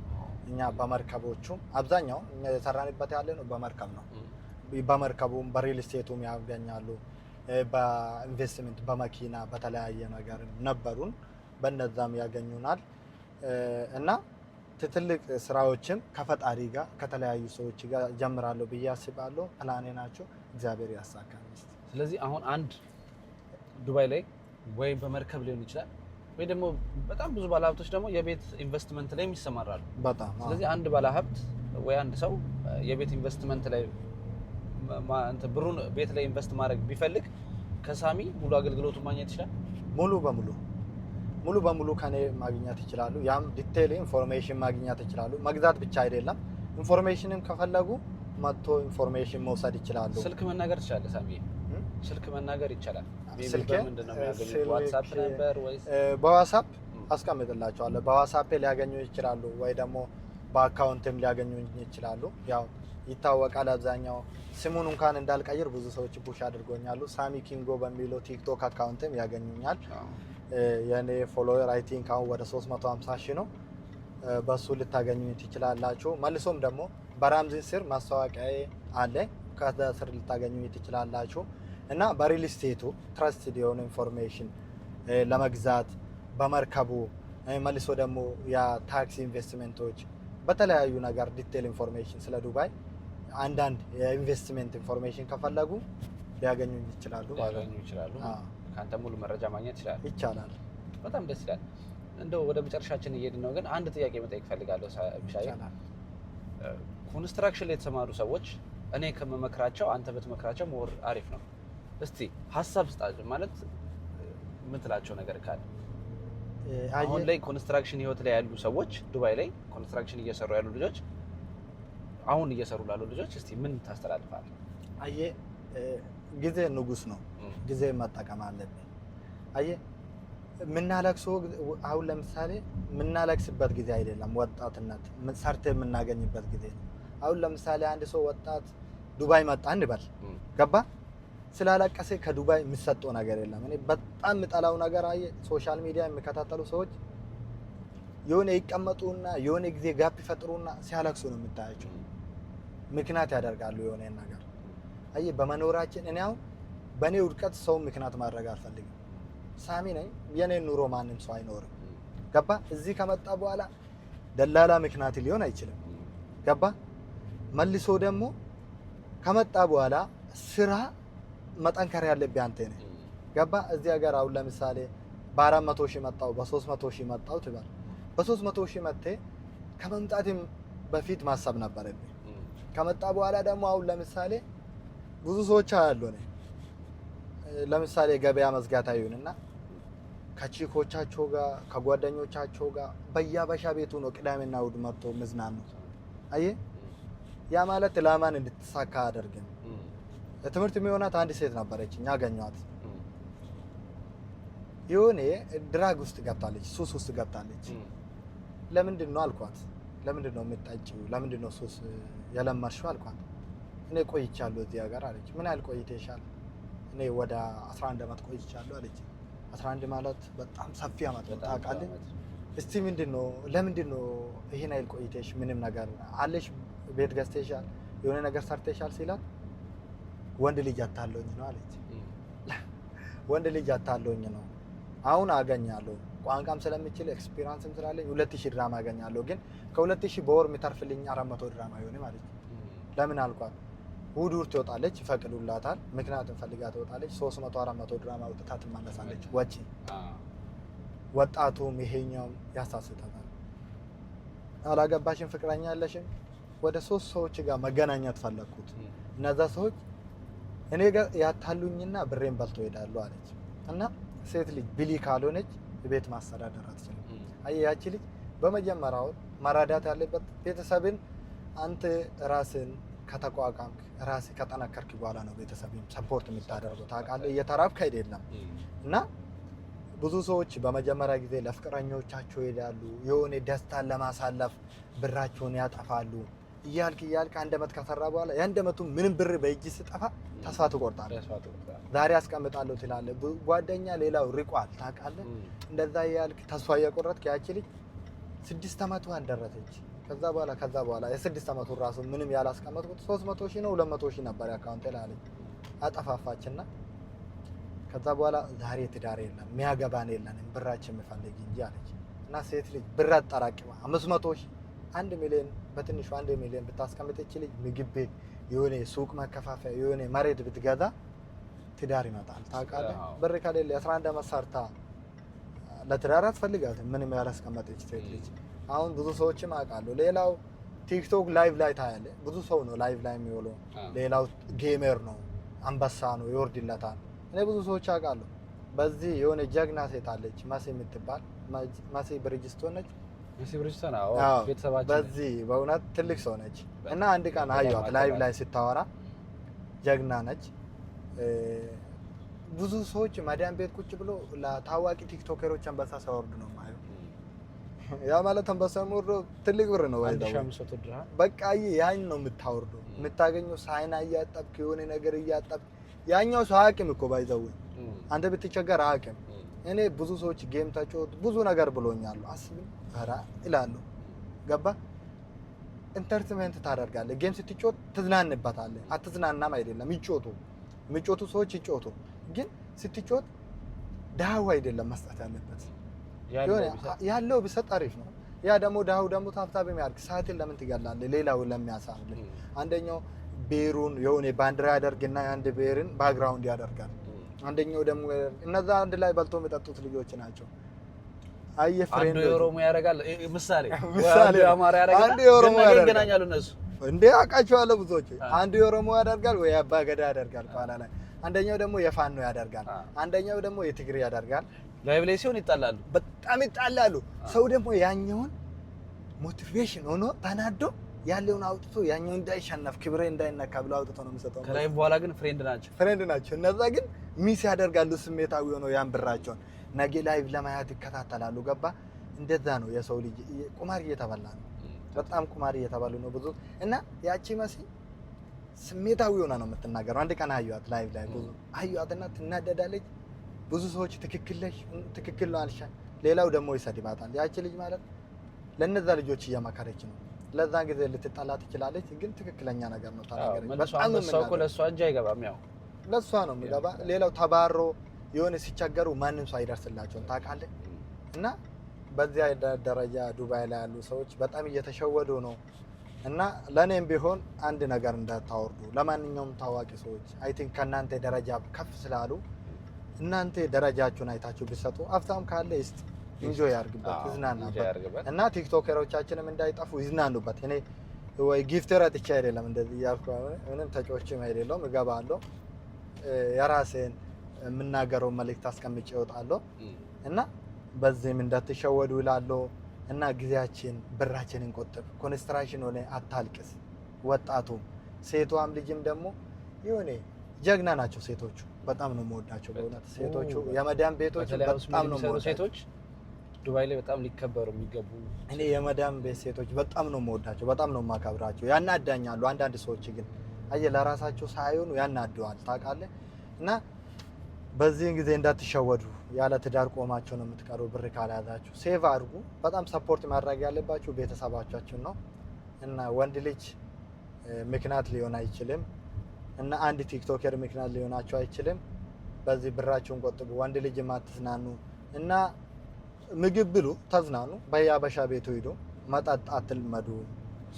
B: እኛ በመርከቦቹም አብዛኛው እኛ የሰራንበት ያለ ነው በመርከብ ነው። በመርከቡም በሪል ስቴቱም ያገኛሉ። በኢንቨስትመንት በመኪና በተለያየ ነገር ነበሩን፣ በነዛም ያገኙናል እና ትልቅ ስራዎችም ከፈጣሪ ጋር ከተለያዩ ሰዎች ጋር ጀምራለሁ ብዬ አስባለሁ። ፕላኔ ናቸው፣ እግዚአብሔር ያሳካል።
A: ስለዚህ አሁን አንድ ዱባይ ላይ ወይ በመርከብ ሊሆን ይችላል ወይ ደግሞ በጣም ብዙ ባለሀብቶች ደግሞ የቤት ኢንቨስትመንት ላይ ይሰማራሉ።
B: በጣም
A: ስለዚህ አንድ ባለሀብት ወይ አንድ ሰው የቤት ኢንቨስትመንት ላይ ብሩን ቤት ላይ ኢንቨስት ማድረግ ቢፈልግ ከሳሚ ሙሉ አገልግሎቱን ማግኘት ይችላል። ሙሉ በሙሉ ከኔ ማግኘት ይችላሉ። ያም ዲቴይል ኢንፎርሜሽን ማግኘት ይችላሉ። መግዛት ብቻ አይደለም፣ ኢንፎርሜሽንም ከፈለጉ መጥቶ ኢንፎርሜሽን መውሰድ ይችላሉ። ስልክ መናገር ትችላለህ ሳሚ? ስልክ መናገር ይቻላል። ምንድን ነው የሚያገኙት? ዋትስአፕ ነበር ወይስ?
B: በዋትስአፕ አስቀምጥላቸዋለሁ። በዋትስአፕ ሊያገኙ ይችላሉ ወይ ደግሞ በአካውንትም ሊያገኙ ይችላሉ። ያው ይታወቃል። አብዛኛው ስሙን እንኳን እንዳልቀይር ብዙ ሰዎች ፑሽ አድርጎኛሉ። ሳሚ ኪንጎ በሚለው ቲክቶክ አካውንትም ያገኙኛል። የኔ ፎሎወር አይ ቲንክ አሁን ወደ 350 ሺህ ነው። በሱ ልታገኙ ትችላላችሁ። መልሶም ደግሞ በራምዚ ስር ማስታወቂያ አለ፣ ከዛ ስር ልታገኙ ትችላላችሁ። እና በሪል ስቴቱ ትረስትድ የሆነ ኢንፎርሜሽን ለመግዛት በመርከቡ መልሶ ደግሞ የታክሲ ኢንቨስትመንቶች በተለያዩ ነገር ዲቴል ኢንፎርሜሽን ስለ ዱባይ አንዳንድ የኢንቨስትመንት ኢንፎርሜሽን ከፈለጉ ሊያገኙ ይችላሉ ማለት ነው።
A: ከአንተ ሙሉ መረጃ ማግኘት
B: ይቻላል።
A: በጣም ደስ ይላል። እንደው ወደ መጨረሻችን እየሄድን ነው፣ ግን አንድ ጥያቄ መጠየቅ ፈልጋለሁ። ሻይ ኮንስትራክሽን ላይ የተሰማሩ ሰዎች እኔ ከመመክራቸው አንተ ብትመክራቸው ሞር አሪፍ ነው። እስቲ ሀሳብ ስጣቸው ማለት የምትላቸው ነገር ካለ። አሁን ላይ ኮንስትራክሽን ህይወት ላይ ያሉ ሰዎች ዱባይ ላይ ኮንስትራክሽን እየሰሩ ያሉ ልጆች አሁን እየሰሩ ላሉ ልጆች እስቲ ምን ታስተላልፋለህ?
B: አየህ ጊዜ ንጉስ ነው። ጊዜ መጠቀም አለብን። አየህ የምናለቅሰው አሁን ለምሳሌ የምናለቅስበት ጊዜ አይደለም፣ ወጣትነት ሰርተ የምናገኝበት ጊዜ ነው። አሁን ለምሳሌ አንድ ሰው ወጣት ዱባይ መጣ እንበል፣ ገባ ስላለቀሰ ከዱባይ የሚሰጠው ነገር የለም። እኔ በጣም የምጠላው ነገር አየህ ሶሻል ሚዲያ የሚከታተሉ ሰዎች የሆነ ይቀመጡና የሆነ ጊዜ ጋፕ ይፈጥሩና ሲያለቅሱ ነው የምታያቸው። ምክንያት ያደርጋሉ የሆነ ነገር። አየህ በመኖራችን እኔ አሁን በእኔ ውድቀት ሰው ምክንያት ማድረግ አልፈልግም። ሳሚ ነኝ፣ የኔ ኑሮ ማንም ሰው አይኖርም። ገባ እዚህ ከመጣ በኋላ ደላላ ምክንያት ሊሆን አይችልም። ገባ መልሶ ደግሞ ከመጣ በኋላ ስራ መጠንከር ያለብህ አንተ ነህ። ገባ እዚህ ሀገር አሁን ለምሳሌ በ400 ሺህ መጣው በ300 ሺህ መጣው ትባል፣ በ300 ሺህ መጥተህ ከመምጣትም በፊት ማሰብ ነበረብህ። ከመጣ በኋላ ደግሞ አሁን ለምሳሌ ብዙ ሰዎች አያሉ ነው። ለምሳሌ ገበያ መዝጋት አይሆንና ከቺኮቻቸው ጋር ከጓደኞቻቸው ጋር በያበሻ ቤቱ ነው ቅዳሜና እሑድ መጥቶ መዝናናት። አየህ ያ ማለት ላማን እንድትሳካ አደርግም። ለትምህርት የሚሆናት አንድ ሴት ነበረች፣ እኛ አገኘኋት። የሆነ ድራግ ውስጥ ገብታለች፣ ሱስ ውስጥ ገብታለች። ለምንድን ነው አልኳት። ለምንድን ነው የምትጠጪው? ለምንድን ነው ሱስ የለመድሽው አልኳት። እኔ ቆይቻለሁ እዚህ ሀገር አለች። ምን ያህል ቆይተሻል? እኔ ወደ 11 ዓመት ቆይቻለሁ አለች። 11 ማለት በጣም ሰፊ ዓመት ነው ታውቃለህ። እስቲ ምንድን ነው ለምንድን ነው ይሄን ያህል ቆይተሽ ምንም ነገር አለሽ? ቤት ገዝተሻል? የሆነ ነገር ሰርተሻል ሲላት ወንድ ልጅ አታለኝ ነው አለች። ወንድ ልጅ አታለኝ ነው። አሁን አገኛለሁ ቋንቋም ስለምችል ኤክስፒሪየንስም ስላለኝ 2000 ድራም አገኛለሁ። ግን ከ2000 በወር የሚተርፍልኝ 400 ድራም አይሆንም ማለት ነው። ለምን አልኳት። እሑድ እሑድ ትወጣለች፣ ይፈቅዱላታል። ምክንያቱም ፈልጋ ትወጣለች። 300 400 ድራም አውጥታ ትመለሳለች። ወጪ ወጣቱም ይሄኛውም ያሳስታታል። አላገባሽም ፍቅረኛ ያለሽም? ወደ 3 ሰዎች ጋር መገናኘት ፈለኩት። እነዛ ሰዎች እኔ ጋር ያታሉኝና ብሬን በልቶ ይሄዳሉ አለች። እና ሴት ልጅ ብሊ ካልሆነች ቤት ማስተዳደር አትችልም። አየህ ያቺ ልጅ በመጀመሪያው መራዳት ያለበት ቤተሰብን አንተ ራስን ከተቋቋምክ ራስህ ከጠነከርክ በኋላ ነው ቤተሰብን ሰፖርት የምታደርገው። ታውቃለህ እየተራብክ አይደለም። እና ብዙ ሰዎች በመጀመሪያ ጊዜ ለፍቅረኞቻቸው ይሄዳሉ፣ የሆነ ደስታን ለማሳለፍ ብራቸውን ያጠፋሉ። እያልክ 1 ዓመት ከሰራ በኋላ የ1 ዓመቱ ምንም ብር በእጅ ስጠፋ ተስፋ ትቆርጣለህ። ዛሬ አስቀምጣለሁ ትላለህ። ጓደኛ ሌላው ርቋል ታውቃለህ። እንደዛ እያልክ ተስፋ እየቆረጥክ ያቺ ልጅ 6 ዓመቷን ደረሰች። ከዛ በኋላ የ6 ዓመቱ ራሱ ምንም ያላስቀመጥኩት 300 ሺህ ነው 200 ሺህ ነበር አካውንቴ ላይ አለች። አጠፋፋችና ከዛ በኋላ ዛሬ ትዳር የለም የሚያገባን የለንም ብራችን የምፈልግ እንጂ አለች። እና ሴት ልጅ ብር አጠራቅማ 500 ሺህ 1 ሚሊዮን በትንሹ 1 ሚሊዮን ብታስቀምጥ ይች ልጅ ምግብ ቤት የሆነ ሱቅ መከፋፈያ የሆነ መሬት ብትገዛ ትዳር ይመጣል። ታውቃለህ ብር ከሌለ 11 ዓመት ሰርታ ለትዳር አትፈልጋትም ምንም ያላስቀመጠች ሴት ልጅ። አሁን ብዙ ሰዎችም አውቃለሁ። ሌላው ቲክቶክ ላይቭ ላይ ታያለህ፣ ብዙ ሰው ነው ላይቭ ላይ የሚውለው። ሌላው ጌመር ነው፣ አንበሳ ነው፣ ይወርድለታል። እኔ ብዙ ሰዎች አውቃለሁ። በዚህ የሆነ ጀግና ሴት አለች መሲ የምትባል መሲ ብሪጅስቶን ነች። በዚህ በእውነት ትልቅ ሰው ነች። እና አንድ ቀን አየኋት ላይቭ ላይ ስታወራ ጀግና ነች። ብዙ ሰዎች መዳን ቤት ቁጭ ብሎ ለታዋቂ ቲክቶከሮች አንበሳ ሲያወርዱ ነው የማየው። ያ ማለት አንበሳ ወርዶ ትልቅ ብር ነው ወይ በቃ ያን ነው የምታወርደው። የምታገኘው ሳይና እያጠብክ የሆነ ነገር እያጠብክ ያኛው ሰው አያውቅም እኮ ባይዘው አንተ ብትቸገር አያውቅም። እኔ ብዙ ሰዎች ጌም ተጫወቱ ብዙ ነገር ብሎኛል። አስብኝ ኧረ እላለሁ ገባ ኢንተርቴንመንት ታደርጋለህ። ጌም ስትጫወት ትዝናንበታለህ። አትዝናናም አይደለም የሚጫወቱ ሰዎች ይጫወቱ፣ ግን ስትጫወት ዳው አይደለም መስጠት ያለበት ያለው ቢሰጥ አሪፍ ነው። ያ ደግሞ ዳው ደግሞ ታፍታብ የሚያርግ ሰዓትን ለምን ትገላለህ? ሌላው ለሚያሳርልህ አንደኛው ቤሩን የሆነ ባንዲራ ያደርግና አንድ ቤርን ባክግራውንድ ያደርጋል። አንደኛው ደግሞ እነዛ አንድ ላይ በልቶ የሚጠጡት ልጆች ናቸው። አየ ፍሬንድ
A: አንዱ የኦሮሞ ያደርጋል ምሳሌ አንዱ የአማራ ያደርጋል፣
B: አንዱ የኦሮሞ
A: ያገናኛሉ እነሱ
B: እንዴ አውቃቸዋለሁ ብዙዎች። አንዱ የኦሮሞ ያደርጋል ወይ አባ ገዳ ያደርጋል ኋላ ላይ፣ አንደኛው ደግሞ የፋኖ ያደርጋል፣ አንደኛው ደግሞ የትግሬ ያደርጋል።
A: ላይቭ ላይ ሲሆን ይጣላሉ፣
B: በጣም ይጣላሉ። ሰው ደግሞ ያኛውን ሞቲቬሽን ሆኖ ተናዶ ያለውን አውጥቶ ያኛው እንዳይሸነፍ ክብሬ እንዳይነካ ብሎ አውጥቶ ነው የሚሰጠው።
A: ከላይ በኋላ ግን ፍሬንድ ናቸው።
B: እነዛ ግን ሚስ ያደርጋሉ ስሜታዊ ሆኖ ያን ብራቸውን ነገ ላይቭ ለማየት ይከታተላሉ። ገባ እንደዛ ነው የሰው ልጅ ቁማር እየተበላ ነው። በጣም ቁማር እየተበሉ ነው ብዙ እና ያቺ መሲ ስሜታዊ ሆና ነው የምትናገረው። አንድ ቀን አዩአት ላይቭ ላይ ብዙ አዩአትና ትናደዳለች። ብዙ ሰዎች ትክክል ነው አልሻ፣ ሌላው ደግሞ ይሰድባታል። ያቺ ልጅ ማለት ለነዛ ልጆች እየመከረች ነው። ለዛ ጊዜ ልትጣላ ትችላለች፣ ግን ትክክለኛ ነገር ነው ተናገረች።
A: በጣም ነው ለሷ እንጂ አይገባም። ያው
B: ለሷ ነው የሚገባ። ሌላው ተባሮ የሆነ ሲቸገሩ ማንም ሰው አይደርስላቸውም ታውቃለህ። እና በዚያ ደረጃ ዱባይ ላይ ያሉ ሰዎች በጣም እየተሸወዱ ነው። እና ለኔም ቢሆን አንድ ነገር እንዳታወርዱ ለማንኛውም ታዋቂ ሰዎች አይ ቲንክ ከናንተ ደረጃ ከፍ ስላሉ እናንተ ደረጃችሁን አይታችሁ ቢሰጡ አፍታም ካለ እስቲ ኢንጆይ ያርግበት ይዝናናበት። እና ቲክቶከሮቻችንም እንዳይጠፉ ይዝናኑበት። እኔ ወይ ጊፍተር አጥቼ አይደለም እንደዚህ ያልኩ ምንም ተጫዎችም አይደለም እገባለሁ የራሴን የምናገረው መልእክት አስቀምጬ እወጣለሁ። እና በዚህም እንዳትሸወዱ እላለሁ። እና ጊዜያችን ብራችንን ቆጥብ። ኮንስትራክሽን ሆነ አታልቅስ። ወጣቱ ሴቷም ልጅም ደግሞ የሆነ ጀግና ናቸው ሴቶቹ። በጣም ነው የምወዳቸው በእውነት ሴቶቹ። የመዳም ቤቶች በጣም ነው የምወዳቸው ሴቶች
A: ዱባይ ላይ በጣም ሊከበሩ የሚገቡ።
B: እኔ የመዳም ቤት ሴቶች በጣም ነው የምወዳቸው፣ በጣም ነው የማከብራቸው። ያናዳኛሉ አንዳንድ ሰዎች ግን አየህ ለራሳቸው ሳይሆኑ ያናደዋል ታውቃለህ። እና በዚህን ጊዜ እንዳትሸወዱ። ያለ ትዳር ቆማቸው ነው የምትቀሩ። ብር ካልያዛችሁ ሴቭ አድርጉ። በጣም ሰፖርት ማድረግ ያለባችሁ ቤተሰባቻችን ነው። እና ወንድ ልጅ ምክንያት ሊሆን አይችልም። እና አንድ ቲክቶከር ምክንያት ሊሆናችሁ አይችልም። በዚህ ብራችሁን ቆጥቡ። ወንድ ልጅ አትዝናኑ እና ምግብ ብሉ፣ ተዝናኑ። በያበሻ ቤቱ ሂዱ። መጠጥ አትልመዱ፣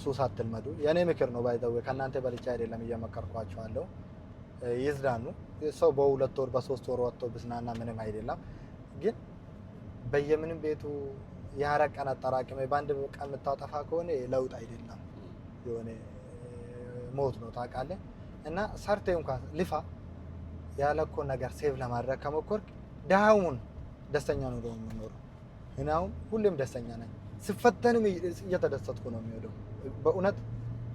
B: ሱስ አትልመዱ። የኔ ምክር ነው ባይዘው ከእናንተ በልቻ አይደለም እየመከርኳቸው አለው። ይዝናኑ። ሰው በ2 ወር በ3 ወር ወጥቶ ብዝናና ምንም አይደለም። ግን በየምንም ቤቱ ያረቀን አጠራቅመ በአንድ ቀን የምታጠፋ ከሆነ ለውጥ አይደለም፣ የሆነ ሞት ነው ታውቃለህ። እና ሰርቴ እንኳን ልፋ ያለኮ ነገር ሴቭ ለማድረግ ከሞከርክ ዳውን ደስተኛ ነው ደው የምኖረው። እናው ሁሌም ደስተኛ ነኝ። ስፈተንም እየተደሰትኩ ነው የሚሄደው። በእውነት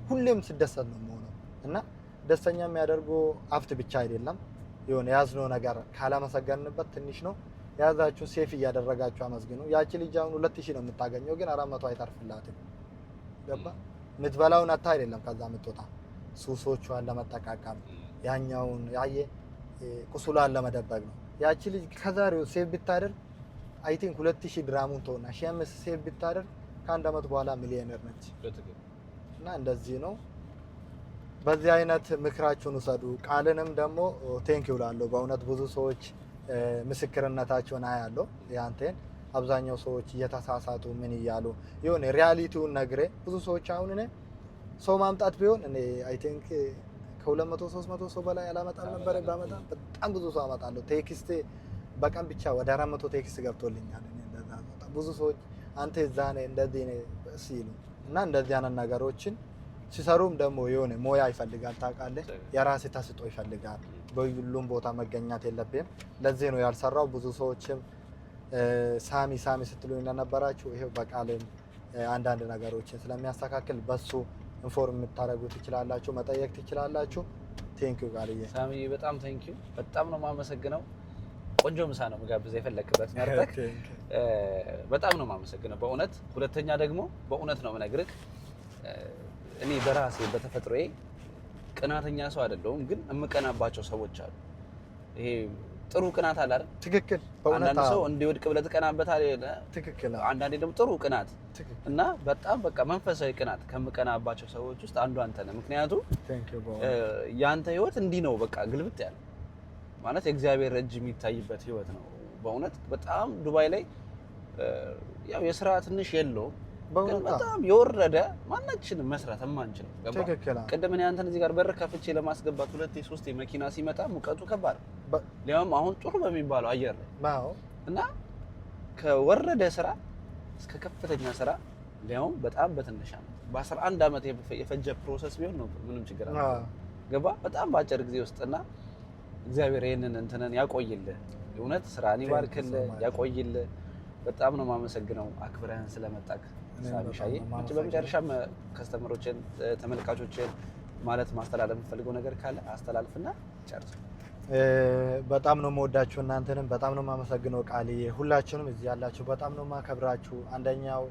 B: ሁሌም ስደሰት ነው የምሆነው። እና ደስተኛ የሚያደርጉ ሀብት ብቻ አይደለም፣ የሆነ ያዝነው ነገር ካላመሰገንበት ትንሽ ነው። ያዛችሁ ሴፍ እያደረጋችሁ አመስግኑ። ያቺ ልጅ አሁን 2000 ነው የምታገኘው፣ ግን 400 አይተርፍላትም። ገባ የምትበላውን አታ አይደለም ከዛ የምትወጣ ሱሶቿን ለመጠቃቀም ያኛውን ያየ ቁስሏን ለመደበቅ ነው። ያቺ ልጅ ከዛሬው ሴፍ ብታደርግ አይ ቲንክ 2000 ድራሙን ተውና 1500 ሴፍ ብታደርግ ከአንድ አመት በኋላ ሚሊዮነር ነች። እና እንደዚህ ነው። በዚህ አይነት ምክራችሁን ውሰዱ። ቃልንም ደግሞ ቴንክ ዩ እላለሁ። በእውነት ብዙ ሰዎች ምስክርነታቸውን አያለሁ ያንተን። አብዛኛው ሰዎች እየተሳሳቱ ምን እያሉ የሆነ ሪያሊቲውን ነግሬ ብዙ ሰዎች አሁን እኔ ሰው ማምጣት ቢሆን እኔ አይ ቲንክ ከ200 300 ሰው በላይ አላመጣም ነበር። ባመጣም በጣም ብዙ ሰው አመጣለሁ። ቴክስት በቀን ብቻ ወደ 400 ቴክስት ገብቶልኛል። እኔ እንደዛ ብዙ ሰዎች አንተ እዛ ነህ እንደዚህ ነህ ሲሉ እና እንደዚህ አይነት ነገሮችን ሲሰሩም ደግሞ የሆነ ሞያ ይፈልጋል ታውቃለህ። የራስ ተስጦ ይፈልጋል። በሁሉም ቦታ መገኘት የለብህም። ለዚህ ነው ያልሰራው። ብዙ ሰዎችም ሳሚ ስትሉኝ እንደነበራችሁ ይሄው በቃልም አንዳንድ ነገሮችን ስለሚያስተካክል በሱ ኢንፎርም የምታደርጉ ትችላላችሁ፣ መጠየቅ ትችላላችሁ። ቴንኪው ቃልዬ።
A: ሳሚ በጣም ቴንኪው። በጣም ነው የማመሰግነው። ቆንጆ ምሳ ነው መጋብዝ የፈለክበት መርጠክ በጣም ነው የማመሰግነው በእውነት። ሁለተኛ ደግሞ በእውነት ነው የምነግርህ እኔ በራሴ በተፈጥሮዬ ቅናተኛ ሰው አይደለሁም፣ ግን የምቀናባቸው ሰዎች አሉ። ይሄ ጥሩ ቅናት አለ አይደል?
B: ትክክል።
A: አንዳንድ ሰው እንዲወድቅ ብለህ ትቀናበታለህ።
B: ትክክል።
A: አንዳንዴ ደግሞ ጥሩ ቅናት እና በጣም በቃ መንፈሳዊ ቅናት ከምቀናባቸው ሰዎች ውስጥ አንዱ አንተ ነህ። ምክንያቱም ያንተ ህይወት እንዲህ ነው በቃ ግልብጥ ያለ ማለት የእግዚአብሔር እጅ የሚታይበት ህይወት ነው። በእውነት በጣም ዱባይ ላይ ያው የስራ ትንሽ የለውም ግን በጣም የወረደ ማናችንም መስራት የማንችል ቅድም እኔ አንተን እዚህ ጋር በር ከፍቼ ለማስገባት 2-3 መኪና ሲመጣ ሙቀቱ ከባድ ሊያውም አሁን ጥሩ በሚባለው አየር ላይ እና ከወረደ ስራ እስከ ከፍተኛ ስራ ሊያውም በጣም በትንሽ አመት በ11 አመት የፈጀ ፕሮሰስ ቢሆን ነው ምንም ችግር አለ ገባ በጣም በአጭር ጊዜ ውስጥና እግዚአብሔር ይሄንን እንትነን ያቆይልህ እውነት ስራን ይባርክልህ ያቆይልህ በጣም ነው የማመሰግነው አክብረህን ስለመጣክ ሳሚሻዬ በመጨረሻም ከስተመሮችን ተመልካቾችን ማለት ማስተላለፍ የምፈልገው ነገር ካለ አስተላልፍና ጨርስ።
B: በጣም ነው የምወዳችሁ እናንተንም በጣም ነው የማመሰግነው ቃልዬ ሁላችሁንም እዚህ ያላችሁ በጣም ነው የማከብራችሁ። አንደኛው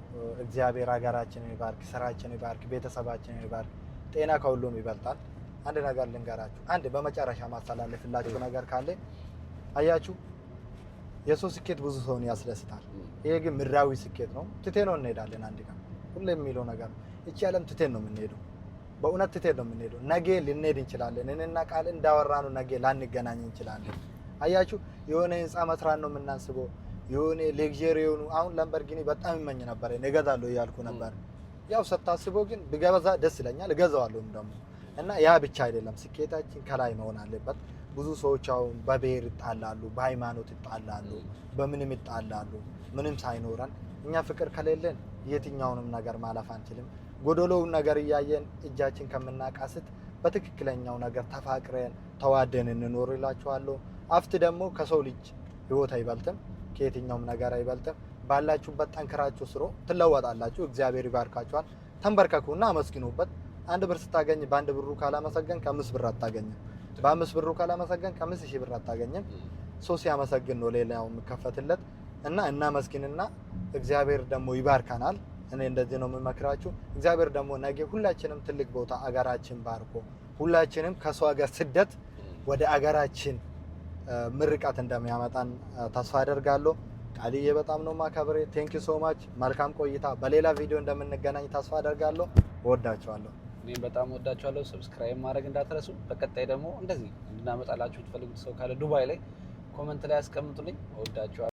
B: እግዚአብሔር ሀገራችንን ይባርክ ስራችንን ይባርክ ቤተሰባችንን ይባርክ ጤና ከሁሉም ይበልጣል። አንድ ነገር ልንገራችሁ አንድ በመጨረሻ ማስተላለፍላችሁ ነገር ካለ አያችሁ የሰው ስኬት ብዙ ሰውን ያስደስታል። ይሄ ግን ምድራዊ ስኬት ነው። ትቴን ነው እንሄዳለን አንድ ቀን ሁሌ የሚለው ነገር እቺ ዓለም ትቴን ነው የምንሄደው። በእውነት ትቴን ነው የምንሄደው። ነገ ልንሄድ እንችላለን እኔና ቃል እንዳወራነው ነገ ላንገናኝ እንችላለን። አያችሁ የሆነ ህንጻ መስራት ነው የምናስበው የሆነ ሌክዠሪ የሆኑ አሁን ላምበርጊኒ በጣም ይመኝ ነበር እገዛለሁ እያልኩ ነበር። ያው ስታስበው ግን ብገዛ ደስ ይለኛል እገዛዋለሁ ደግሞ እና ያ ብቻ አይደለም ስኬታችን ከላይ መሆን አለበት። ብዙ ሰዎች አሁን በብሔር ይጣላሉ በሃይማኖት ይጣላሉ በምንም ይጣላሉ ምንም ሳይኖረን እኛ ፍቅር ከሌለን የትኛውንም ነገር ማለፍ አንችልም። ጎደሎውን ነገር እያየን እጃችን ከምናቃስት በትክክለኛው ነገር ተፋቅረን ተዋደን እንኖር እላችኋለሁ። አፍት ደግሞ ከሰው ልጅ ህይወት አይበልጥም ከየትኛውም ነገር አይበልጥም። ባላችሁበት ጠንክራችሁ ስሩ ትለወጣላችሁ። እግዚአብሔር ይባርካችኋል። ተንበርከኩና አመስግኑበት። 1 ብር ስታገኝ በ1 ብሩ ካላመሰገን ከ5 ብር አታገኝም። በ5 ብሩ ካላመሰገን ከ5000 ብር አታገኝም። ሰው ሲያመሰግን ነው ሌላው የሚከፈትለት እና እናመስግንና እግዚአብሔር ደግሞ ይባርካናል። እኔ እንደዚህ ነው የምመክራችሁ። እግዚአብሔር ደግሞ ነገ ሁላችንም ትልቅ ቦታ አገራችን ባርኮ ሁላችንም ከሰው ሀገር ስደት ወደ አገራችን ምርቃት እንደሚያመጣን ተስፋ አደርጋለሁ። ቃልዬ በጣም ነው ማከብሬ ቴንክ ዩ ሶ ማች መልካም ቆይታ። በሌላ ቪዲዮ እንደምንገናኝ ተስፋ አደርጋለሁ። ወዳችኋለሁ።
A: እኔም በጣም ወዳችኋለሁ። ሰብስክራይብ ማድረግ እንዳትረሱ። በቀጣይ ደግሞ እንደዚህ እንድናመጣላችሁ የምትፈልጉት ሰው ካለ ዱባይ ላይ ኮሜንት ላይ አስቀምጡልኝ። ወዳችኋለሁ።